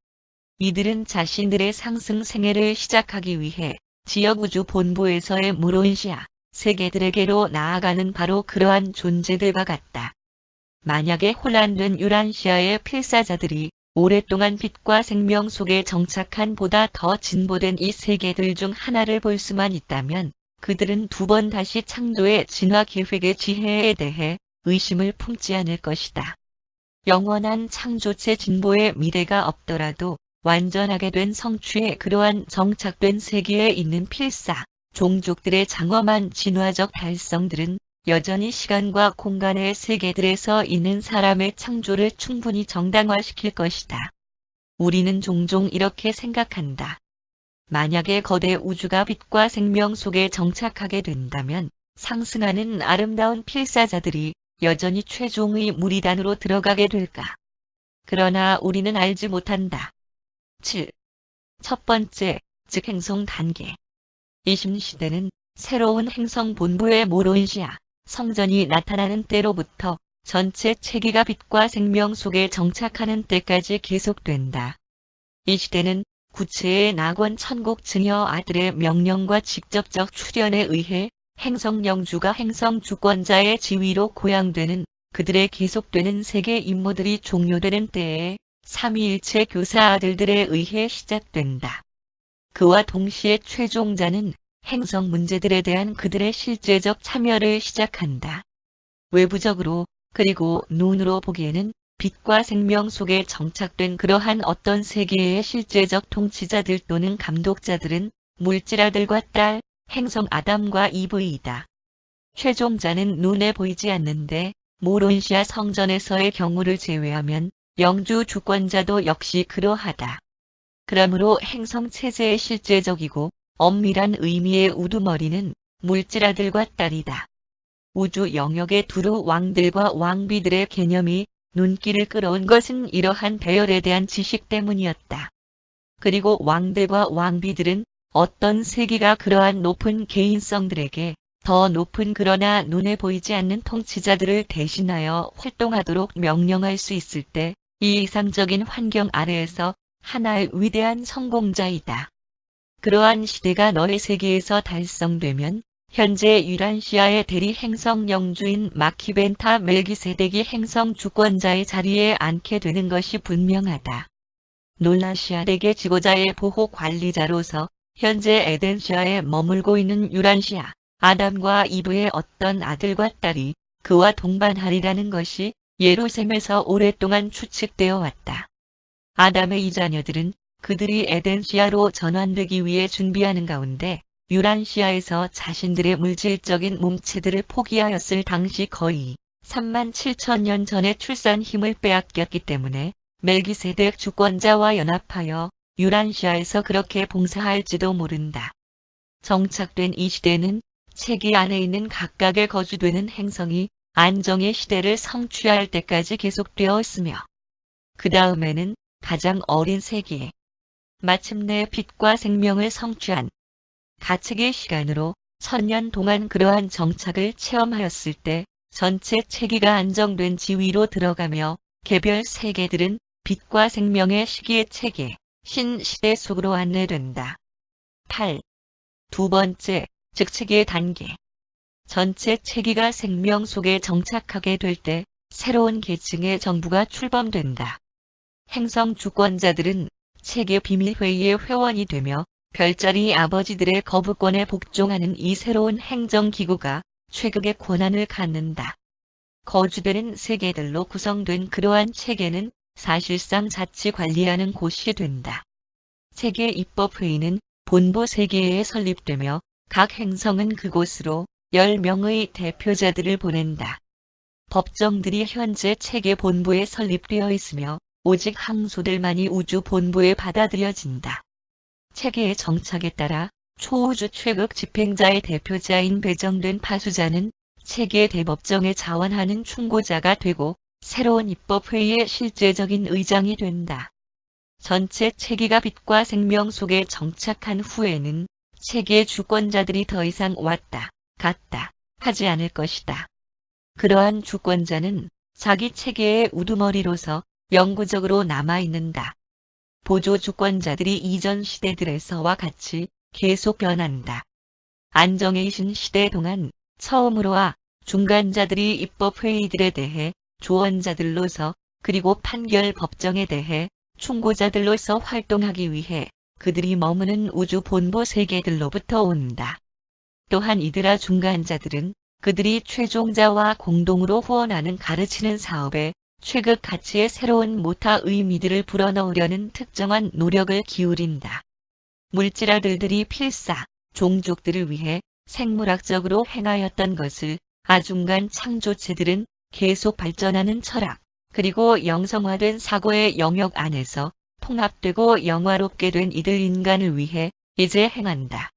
이들은 자신들의 상승 생애를 시작하기 위해 지역우주 본부에서의 모론시아 세계들에게로 나아가는 바로 그러한 존재들과 같다. 만약에 혼란된 유란시아의 필사자들이 오랫동안 빛과 생명 속에 정착한 보다 더 진보된 이 세계들 중 하나를 볼 수만 있다면 그들은 두 번 다시 창조의 진화 계획의 지혜에 대해 의심을 품지 않을 것이다. 영원한 창조체 진보의 미래가 없더라도 완전하게 된 성취의 그러한 정착된 세계에 있는 필사, 종족들의 장엄한 진화적 달성들은 여전히 시간과 공간의 세계들에서 있는 사람의 창조를 충분히 정당화시킬 것이다. 우리는 종종 이렇게 생각한다. 만약에 거대 우주가 빛과 생명 속에 정착하게 된다면 상승하는 아름다운 필사자들이 여전히 최종의 무리단으로 들어가게 될까? 그러나 우리는 알지 못한다. 7. 첫 번째, 즉 행성 단계. 이 신시대는 새로운 행성 본부의 모론시아 성전이 나타나는 때로부터 전체 체계가 빛과 생명 속에 정착하는 때까지 계속된다. 이 시대는 구체의 낙원 천국 증여 아들의 명령과 직접적 출현에 의해 행성 영주가 행성 주권자의 지위로 고양되는 그들의 계속되는 세계 임무들이 종료되는 때에 삼위일체 교사 아들들에 의해 시작된다. 그와 동시에 최종자는 행성 문제들에 대한 그들의 실제적 참여를 시작한다. 외부적으로 그리고 눈으로 보기에는 빛과 생명 속에 정착된 그러한 어떤 세계의 실제적 통치자들 또는 감독자들은 물질 아들과 딸, 행성 아담과 이브이다. 최종자는 눈에 보이지 않는데 모론시아 성전에서의 경우를 제외하면 영주 주권자도 역시 그러하다. 그러므로 행성 체제의 실제적이고 엄밀한 의미의 우두머리는 물질 아들과 딸이다. 우주 영역의 두루 왕들과 왕비들의 개념이 눈길을 끌어온 것은 이러한 배열에 대한 지식 때문이었다. 그리고 왕들과 왕비들은 어떤 세계가 그러한 높은 개인성들에게 더 높은 그러나 눈에 보이지 않는 통치자들을 대신하여 활동하도록 명령할 수 있을 때 이 이상적인 환경 아래에서 하나의 위대한 성공자이다. 그러한 시대가 너의 세계에서 달성되면 현재 유란시아의 대리 행성 영주인 마키벤타 멜기세덱이 행성 주권자의 자리에 앉게 되는 것이 분명하다. 놀라시아덱의 지도자의 보호 관리자로서 현재 에덴시아에 머물고 있는 유란시아, 아담과 이브의 어떤 아들과 딸이 그와 동반하리라는 것이 예루셈에서 오랫동안 추측되어 왔다. 아담의 이 자녀들은 그들이 에덴시아로 전환되기 위해 준비하는 가운데 유란시아에서 자신들의 물질적인 몸체들을 포기하였을 당시 거의 37,000년 전에 출산 힘을 빼앗겼기 때문에 멜기세덱 주권자와 연합하여 유란시아에서 그렇게 봉사할지도 모른다. 정착된 이 시대는 체기 안에 있는 각각의 거주되는 행성이 안정의 시대를 성취할 때까지 계속되었으며 그 다음에는 가장 어린 세기에 마침내 빛과 생명을 성취한 가책의 시간으로 1000년 동안 그러한 정착을 체험하였을 때 전체 체기가 안정된 지위로 들어가며 개별 세계들은 빛과 생명의 시기의 체계, 신시대 속으로 안내된다. 8. 두 번째, 즉 체계의 단계. 전체 체계가 생명 속에 정착하게 될 때 새로운 계층의 정부가 출범된다. 행성 주권자들은 체계 비밀회의의 회원이 되며 별자리 아버지들의 거부권에 복종하는 이 새로운 행정기구가 최극의 권한을 갖는다. 거주되는 세계들로 구성된 그러한 체계는 사실상 자치 관리하는 곳이 된다. 체계 입법회의는 본부 세계에 설립되며 각 행성은 그곳으로 10명의 대표자들을 보낸다. 법정들이 현재 체계 본부에 설립되어 있으며 오직 항소들만이 우주 본부에 받아들여진다. 체계의 정착에 따라 초우주 최극 집행자의 대표자인 배정된 파수자는 체계 대법정에 자원하는 충고자가 되고 새로운 입법회의의 실제적인 의장이 된다. 전체 체계가 빛과 생명 속에 정착한 후에는 체계의 주권자들이 더 이상 왔다 갔다 하지 않을 것이다. 그러한 주권자는 자기 체계의 우두머리로서 영구적으로 남아있는다. 보조 주권자들이 이전 시대들에서와 같이 계속 변한다. 안정해이신 시대 동안 처음으로와 중간자들이 입법회의들에 대해 조언자들로서 그리고 판결 법정에 대해 충고자들로서 활동하기 위해 그들이 머무는 우주 본부 세계들로부터 온다. 또한 이들아 중간자들은 그들이 최종자와 공동으로 후원하는 가르치는 사업에 최극 가치의 새로운 모타 의미들을 불어넣으려는 특정한 노력을 기울인다. 물질아들들이 필사, 종족들을 위해 생물학적으로 행하였던 것을 아중간 창조체들은 계속 발전하는 철학, 그리고 영성화된 사고의 영역 안에서 통합되고 영화롭게 된 이들 인간을 위해 이제 행한다.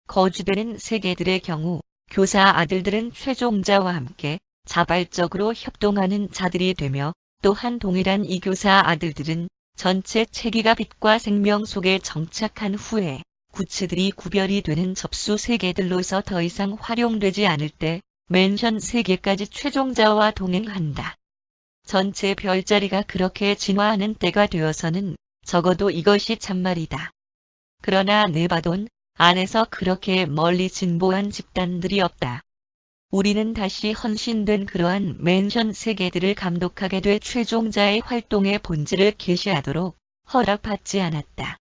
거주되는 세계들의 경우 교사 아들들은 최종자와 함께 자발적으로 협동하는 자들이 되며 또한 동일한 이 교사 아들들은 전체 체계가 빛과 생명 속에 정착한 후에 구체들이 구별이 되는 접수 세계들로서 더 이상 활용되지 않을 때 맨션 세계까지 최종자와 동행한다. 전체 별자리가 그렇게 진화하는 때가 되어서는 적어도 이것이 참말이다. 그러나 네바돈 안에서 그렇게 멀리 진보한 집단들이 없다. 우리는 다시 헌신된 그러한 맨션 세계들을 감독하게 돼 최종자의 활동의 본질을 계시하도록 허락받지 않았다.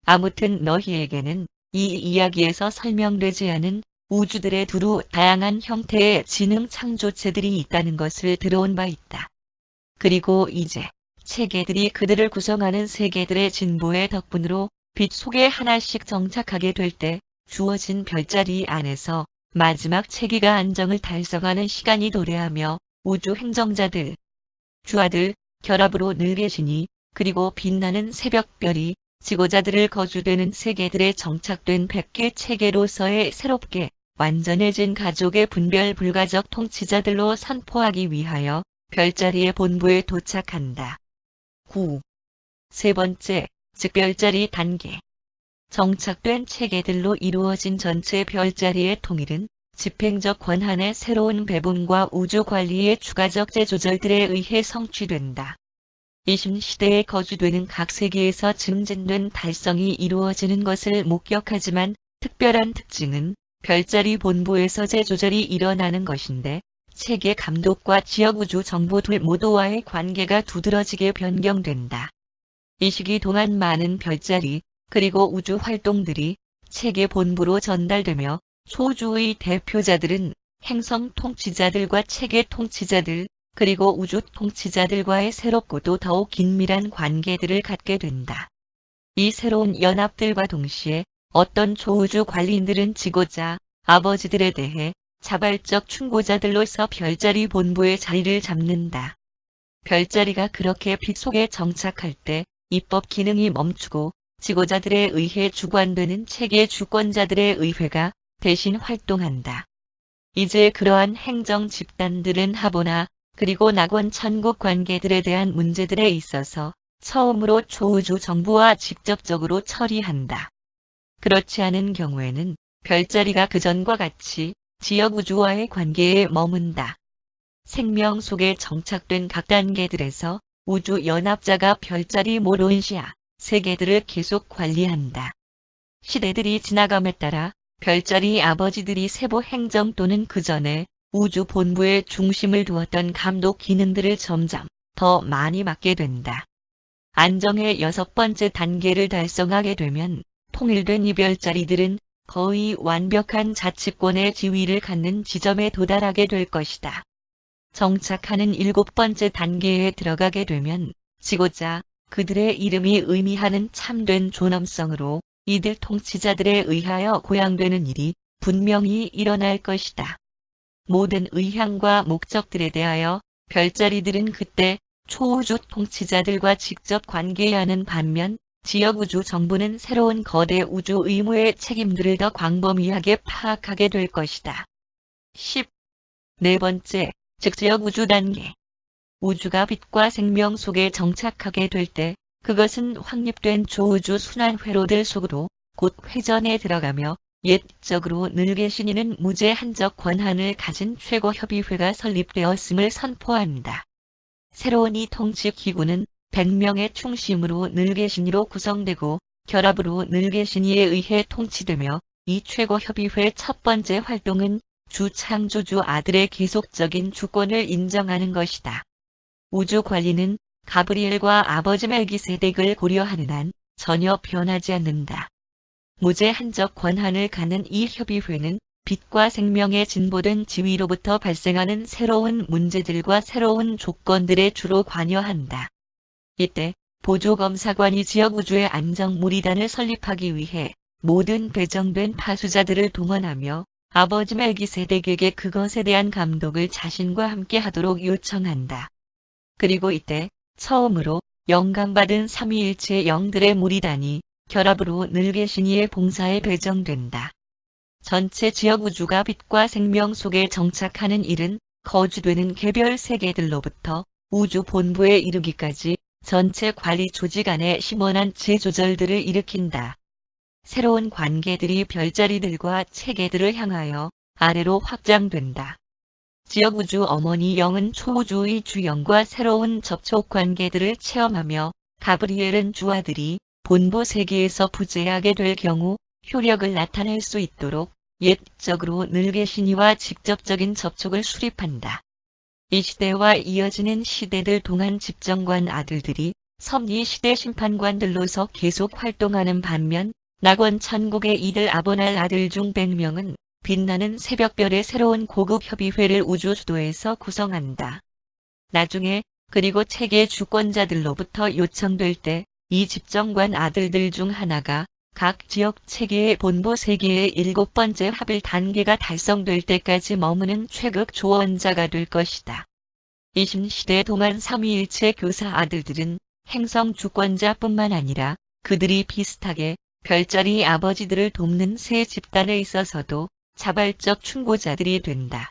아무튼 너희에게는 이 이야기에서 설명되지 않은 우주들의 두루 다양한 형태의 지능 창조체들이 있다는 것을 들어온 바 있다. 그리고 이제 체계들이 그들을 구성하는 세계들의 진보의 덕분으로 빛 속에 하나씩 정착하게 될 때 주어진 별자리 안에서 마지막 체계가 안정을 달성하는 시간이 도래하며 우주 행정자들, 주아들, 결합으로 늘 계시니 그리고 빛나는 새벽별이 지고자들을 거주되는 세계들의 정착된 100개 체계로서의 새롭게 완전해진 가족의 분별 불가적 통치자들로 선포하기 위하여 별자리의 본부에 도착한다. 9. 세 번째, 즉 별자리 단계. 정착된 체계들로 이루어진 전체 별자리의 통일은 집행적 권한의 새로운 배분과 우주 관리의 추가적 재조절들에 의해 성취된다. 이신시대에 거주되는 각 세계에서 증진된 달성이 이루어지는 것을 목격하지만 특별한 특징은 별자리 본부에서 재조절이 일어나는 것인데 체계 감독과 지역 우주 정보 둘 모두와의 관계가 두드러지게 변경된다. 이 시기 동안 많은 별자리 그리고 우주 활동들이 체계 본부로 전달되며 소주의 대표자들은 행성 통치자들과 체계 통치자들 그리고 우주 통치자들과의 새롭고도 더욱 긴밀한 관계들을 갖게 된다. 이 새로운 연합들과 동시에 어떤 초우주 관리인들은 지고자, 아버지들에 대해 자발적 충고자들로서 별자리 본부의 자리를 잡는다. 별자리가 그렇게 빛 속에 정착할 때 입법 기능이 멈추고 지고자들에 의해 주관되는 체계 주권자들의 의회가 대신 활동한다. 이제 그러한 행정 집단들은 하보나 그리고 낙원 천국 관계들에 대한 문제들에 있어서 처음으로 초우주 정부와 직접적으로 처리한다. 그렇지 않은 경우에는 별자리가 그전과 같이 지역 우주와의 관계에 머문다. 생명 속에 정착된 각 단계들에서 우주 연합자가 별자리 모론시아 세계들을 계속 관리한다. 시대들이 지나감에 따라 별자리 아버지들이 세부 행정 또는 그 전에 우주 본부에 중심을 두었던 감독 기능들을 점점 더 많이 맡게 된다. 안정의 6번째 단계를 달성하게 되면 통일된 이 별자리들은 거의 완벽한 자치권의 지위를 갖는 지점에 도달하게 될 것이다. 정착하는 7번째 단계에 들어가게 되면 지고자, 그들의 이름이 의미하는 참된 존엄성으로 이들 통치자들에 의하여 고양되는 일이 분명히 일어날 것이다. 모든 의향과 목적들에 대하여 별자리들은 그때 초우주 통치자들과 직접 관계하는 반면 지역 우주 정부는 새로운 거대 우주 의무의 책임들을 더 광범위하게 파악하게 될 것이다. 10. 네 번째, 즉 지역 우주 단계. 우주가 빛과 생명 속에 정착하게 될 때 그것은 확립된 초우주 순환 회로들 속으로 곧 회전에 들어가며 옛적으로 늘 계신 이는 무제한적 권한을 가진 최고협의회가 설립되었음을 선포한다. 새로운 이 통치기구는 100명의 충심으로 늘 계신 이로 구성되고 결합으로 늘 계신 이에 의해 통치되며 이 최고협의회 첫 번째 활동은 주 창조주 아들의 계속적인 주권을 인정하는 것이다. 우주 관리는 가브리엘과 아버지 멜기세덱을 고려하는 한 전혀 변하지 않는다. 무제한적 권한을 갖는 이 협의회는 빛과 생명의 진보된 지위로부터 발생하는 새로운 문제들과 새로운 조건들에 주로 관여한다. 이때 보조검사관이 지역 우주의 안정무리단을 설립하기 위해 모든 배정된 파수자들을 동원하며 아버지 멜기세덱에게 그것에 대한 감독을 자신과 함께 하도록 요청한다. 그리고 이때 처음으로 영감받은 삼위일체 영들의 무리단이 결합으로 늘 계신 이의 봉사에 배정된다. 전체 지역 우주가 빛과 생명 속에 정착하는 일은 거주되는 개별 세계들로부터 우주 본부에 이르기까지 전체 관리 조직 안에 심원한 재조절들을 일으킨다. 새로운 관계들이 별자리들과 체계들을 향하여 아래로 확장된다. 지역 우주 어머니 영은 초우주의 주영과 새로운 접촉 관계들을 체험하며 가브리엘은 주아들이 본부 세계에서 부재하게 될 경우 효력을 나타낼 수 있도록 옛적으로 늘 계신 이와 직접적인 접촉을 수립한다. 이 시대와 이어지는 시대들 동안 집정관 아들들이 섭리 시대 심판관들로서 계속 활동하는 반면 낙원 천국의 이들 아보날 아들 중 100명은 빛나는 새벽별의 새로운 고급 협의회를 우주 수도에서 구성한다. 나중에 그리고 체계 주권자들로부터 요청될 때 이 집정관 아들들 중 하나가 각 지역 체계의 본부 세계의 7번째 합일 단계가 달성될 때까지 머무는 최극 조언자가 될 것이다. 이신시대 동안 삼위일체 교사 아들들은 행성 주권자뿐만 아니라 그들이 비슷하게 별자리 아버지들을 돕는 새 집단에 있어서도 자발적 충고자들이 된다.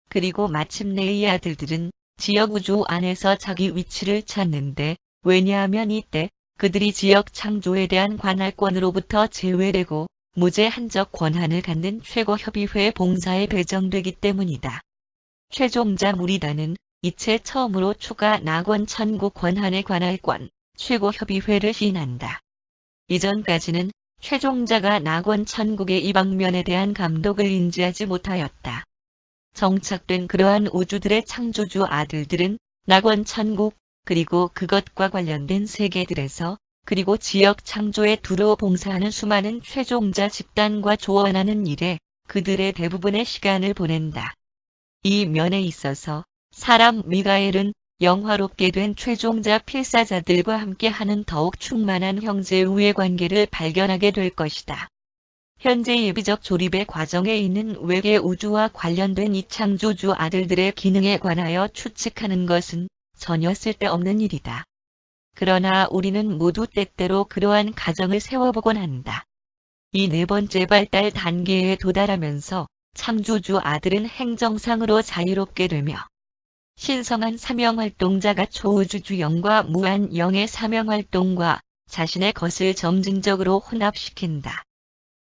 그리고 마침내 이 아들들은 지역 우주 안에서 자기 위치를 찾는데, 왜냐하면 이때 그들이 지역 창조에 대한 관할권으로부터 제외되고 무제한적 권한을 갖는 최고협의회 봉사에 배정되기 때문이다. 최종자 무리단은 이체 처음으로 추가 낙원 천국 권한의 관할권, 최고협의회를 시인한다. 이전까지는 최종자가 낙원 천국의 이 방면에 대한 감독을 인지하지 못하였다. 정착된 그러한 우주들의 창조주 아들들은 낙원 천국, 그리고 그것과 관련된 세계들에서 그리고 지역 창조에 두루 봉사하는 수많은 최종자 집단과 조언하는 일에 그들의 대부분의 시간을 보낸다. 이 면에 있어서 사람 미가엘은 영화롭게 된 최종자 필사자들과 함께하는 더욱 충만한 형제 우애 관계를 발견하게 될 것이다. 현재 예비적 조립의 과정에 있는 외계 우주와 관련된 이 창조주 아들들의 기능에 관하여 추측하는 것은 전혀 쓸데없는 일이다. 그러나 우리는 모두 때때로 그러한 가정을 세워보곤 한다. 이 네 번째 발달 단계에 도달하면서 창조주 아들은 행정상으로 자유롭게 되며 신성한 사명활동자가 초우주주 영과 무한 영의 사명활동과 자신의 것을 점진적으로 혼합시킨다.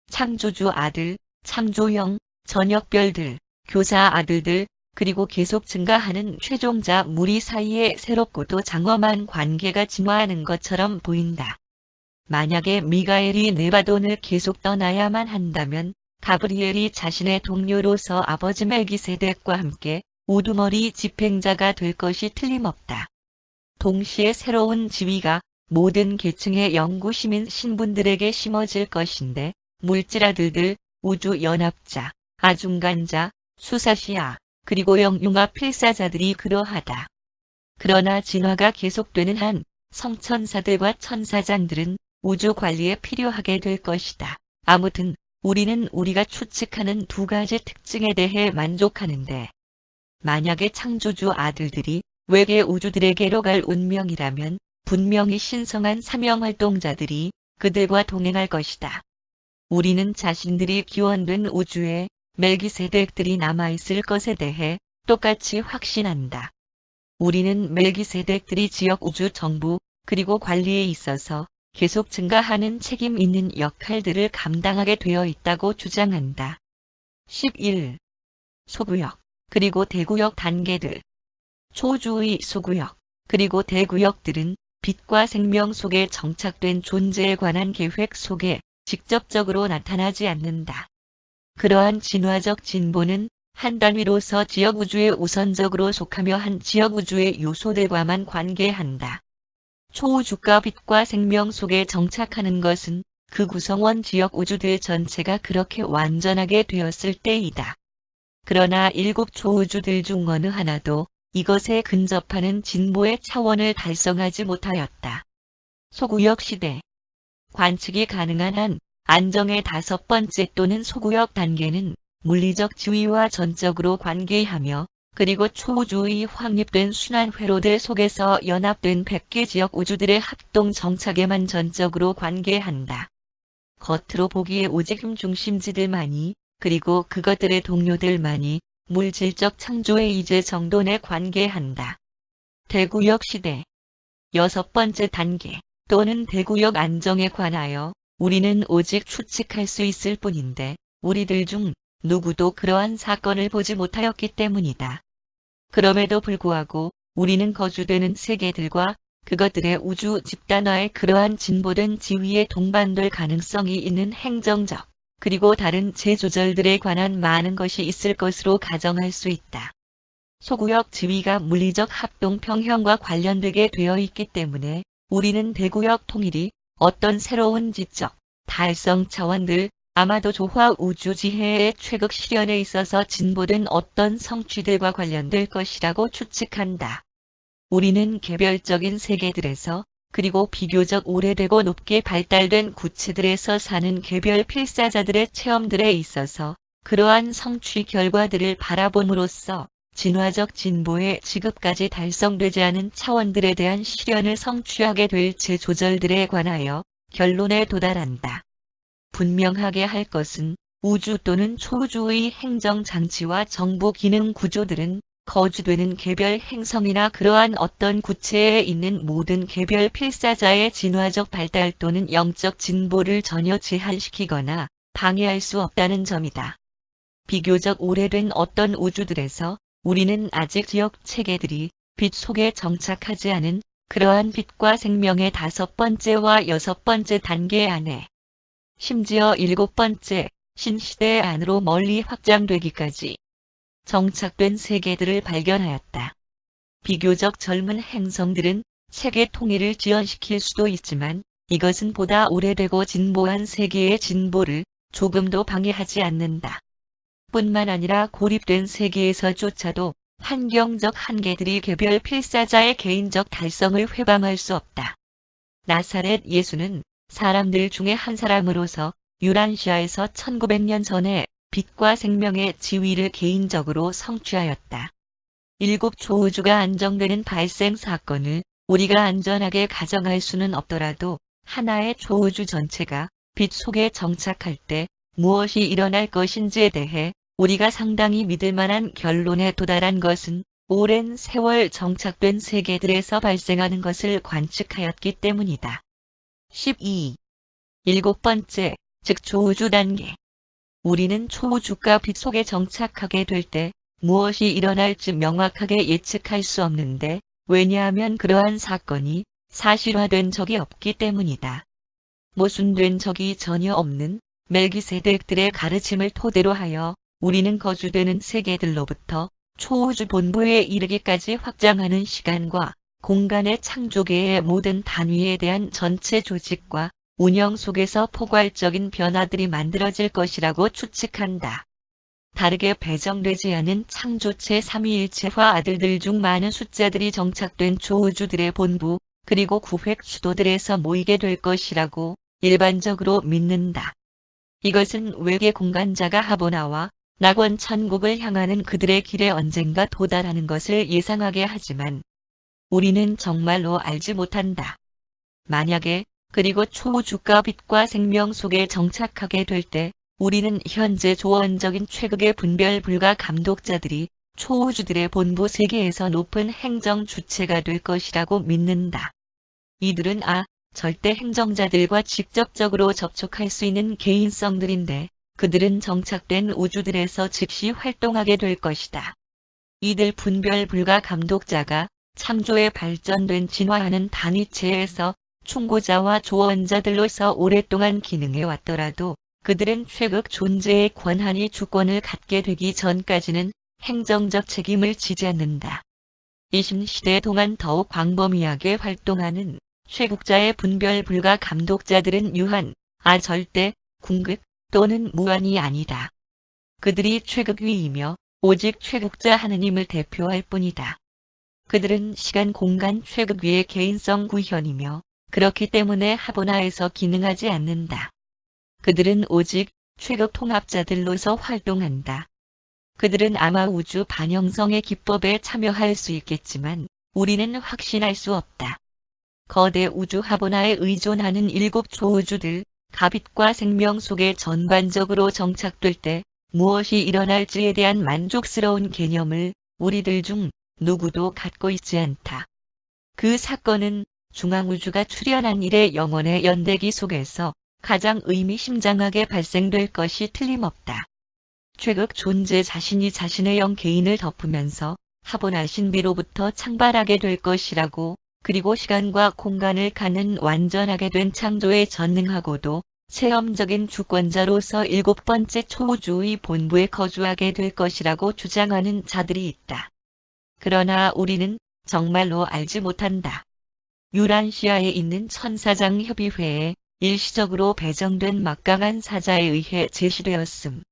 창조주 아들, 창조영, 전역별들, 교사 아들들, 그리고 계속 증가하는 최종자 무리 사이에 새롭고도 장엄한 관계가 진화하는 것처럼 보인다. 만약에 미가엘이 네바돈을 계속 떠나야만 한다면 가브리엘이 자신의 동료로서 아버지 멜기세덱과 함께 우두머리 집행자가 될 것이 틀림없다. 동시에 새로운 지위가 모든 계층의 연구시민 신분들에게 심어질 것인데 물질아들들, 우주연합자, 아중간자, 수사시아, 그리고 영융합 필사자들이 그러하다. 그러나 진화가 계속되는 한 성천사들과 천사장들은 우주 관리에 필요하게 될 것이다. 아무튼 우리는 우리가 추측하는 두 가지 특징에 대해 만족하는데 만약에 창조주 아들들이 외계 우주들에게로 갈 운명이라면 분명히 신성한 사명활동자들이 그들과 동행할 것이다. 우리는 자신들이 기원된 우주에 멜기세덱들이 남아있을 것에 대해 똑같이 확신한다. 우리는 멜기세덱들이 지역 우주 정부 그리고 관리에 있어서 계속 증가하는 책임 있는 역할들을 감당하게 되어 있다고 주장한다. 11. 소구역 그리고 대구역 단계들. 초주의 소구역 그리고 대구역들은 빛과 생명 속에 정착된 존재에 관한 계획 속에 직접적으로 나타나지 않는다. 그러한 진화적 진보는 한 단위로서 지역우주에 우선적으로 속하며 한 지역우주의 요소들과만 관계한다. 초우주가 빛과 생명 속에 정착하는 것은 그 구성원 지역우주들 전체가 그렇게 완전하게 되었을 때이다. 그러나 7 초우주들 중 어느 하나도 이것에 근접하는 진보의 차원을 달성하지 못하였다. 소구역 시대. 관측이 가능한 한 안정의 5번째 또는 소구역 단계는 물리적 지위와 전적으로 관계하며 그리고 초우주의 확립된 순환 회로들 속에서 연합된 100개 지역 우주들의 합동 정착에만 전적으로 관계한다. 겉으로 보기에 오직 힘 중심지들만이 그리고 그것들의 동료들만이 물질적 창조의 이제 정돈에 관계한다. 대구역 시대. 6번째 단계 또는 대구역 안정에 관하여 우리는 오직 추측할 수 있을 뿐인데 우리들 중 누구도 그러한 사건을 보지 못하였기 때문이다. 그럼에도 불구하고 우리는 거주되는 세계들과 그것들의 우주 집단화의 그러한 진보된 지위에 동반될 가능성이 있는 행정적 그리고 다른 재조절들에 관한 많은 것이 있을 것으로 가정할 수 있다. 소구역 지위가 물리적 합동 평형과 관련되게 되어 있기 때문에 우리는 대구역 통일이 어떤 새로운 지적, 달성 차원들, 아마도 조화 우주 지혜의 최극 실현에 있어서 진보된 어떤 성취들과 관련될 것이라고 추측한다. 우리는 개별적인 세계들에서 그리고 비교적 오래되고 높게 발달된 구체들에서 사는 개별 필사자들의 체험들에 있어서 그러한 성취 결과들을 바라봄으로써 진화적 진보의 지금까지 달성되지 않은 차원들에 대한 실현을 성취하게 될 재조절들에 관하여 결론에 도달한다. 분명하게 할 것은 우주 또는 초우주의 행정장치와 정부 기능 구조들은 거주되는 개별 행성이나 그러한 어떤 구체에 있는 모든 개별 필사자의 진화적 발달 또는 영적 진보를 전혀 제한시키거나 방해할 수 없다는 점이다. 비교적 오래된 어떤 우주들에서 우리는 아직 지역 체계들이 빛 속에 정착하지 않은 그러한 빛과 생명의 5번째와 6번째 단계 안에, 심지어 7번째 신시대 안으로 멀리 확장되기까지 정착된 세계들을 발견하였다. 비교적 젊은 행성들은 세계 통일을 지연시킬 수도 있지만 이것은 보다 오래되고 진보한 세계의 진보를 조금도 방해하지 않는다. 뿐만 아니라 고립된 세계에서조차도 환경적 한계들이 개별 필사자의 개인적 달성을 회방할 수 없다. 나사렛 예수는 사람들 중에 한 사람으로서 유란시아에서 1900년 전에 빛과 생명의 지위를 개인적으로 성취하였다. 7초우주가 안정되는 발생 사건을 우리가 안전하게 가정할 수는 없더라도 하나의 초우주 전체가 빛 속에 정착할 때 무엇이 일어날 것인지에 대해 우리가 상당히 믿을 만한 결론에 도달한 것은 오랜 세월 정착된 세계들에서 발생하는 것을 관측하였기 때문이다. 12. 7번째, 즉 초우주 단계. 우리는 초우주가 빛 속에 정착하게 될 때 무엇이 일어날지 명확하게 예측할 수 없는데, 왜냐하면 그러한 사건이 사실화된 적이 없기 때문이다. 모순된 적이 전혀 없는 멜기세덱들의 가르침을 토대로 하여 우리는 거주되는 세계들로부터 초우주 본부에 이르기까지 확장하는 시간과 공간의 창조계의 모든 단위에 대한 전체 조직과 운영 속에서 포괄적인 변화들이 만들어질 것이라고 추측한다. 다르게 배정되지 않은 창조체 삼위일체화 아들들 중 많은 숫자들이 정착된 초우주들의 본부 그리고 구획 수도들에서 모이게 될 것이라고 일반적으로 믿는다. 이것은 외계 공간자가 하보나와 낙원 천국을 향하는 그들의 길에 언젠가 도달하는 것을 예상하게 하지만 우리는 정말로 알지 못한다. 만약에 그리고 초우주가 빛과 생명 속에 정착하게 될 때 우리는 현재 조언적인 최극의 분별 불가 감독자들이 초우주들의 본부 세계에서 높은 행정 주체가 될 것이라고 믿는다. 이들은 절대 행정자들과 직접적으로 접촉할 수 있는 개인성들인데 그들은 정착된 우주들에서 즉시 활동하게 될 것이다. 이들 분별 불가 감독자가 창조에 발전된 진화하는 단위체에서 충고자와 조언자들로서 오랫동안 기능해 왔더라도 그들은 최극 존재의 권한이 주권을 갖게 되기 전까지는 행정적 책임을 지지 않는다. 이심시대 동안 더욱 광범위하게 활동하는 최극자의 분별 불가 감독자들은 유한, 절대, 궁극 또는 무한이 아니다. 그들이 최극위이며 오직 최극자 하느님을 대표할 뿐이다. 그들은 시간 공간 최극위의 개인성 구현이며 그렇기 때문에 하보나에서 기능하지 않는다. 그들은 오직 최극 통합자들로서 활동한다. 그들은 아마 우주 반영성의 기법에 참여할 수 있겠지만 우리는 확신할 수 없다. 거대 우주 하보나에 의존하는 7초우주들, 가빛과 생명 속에 전반적으로 정착될 때 무엇이 일어날지에 대한 만족스러운 개념을 우리들 중 누구도 갖고 있지 않다. 그 사건은 중앙우주가 출현한 이래 영원의 연대기 속에서 가장 의미심장하게 발생될 것이 틀림없다. 최극 존재 자신이 자신의 영 개인을 덮으면서 하보나 신비로부터 창발하게 될 것이라고, 그리고 시간과 공간을 갖는 완전하게 된 창조에 전능하고도 체험적인 주권자로서 7번째 초우주의 본부에 거주하게 될 것이라고 주장하는 자들이 있다. 그러나 우리는 정말로 알지 못한다. 유란시아에 있는 천사장 협의회에 일시적으로 배정된 막강한 사자에 의해 제시되었음.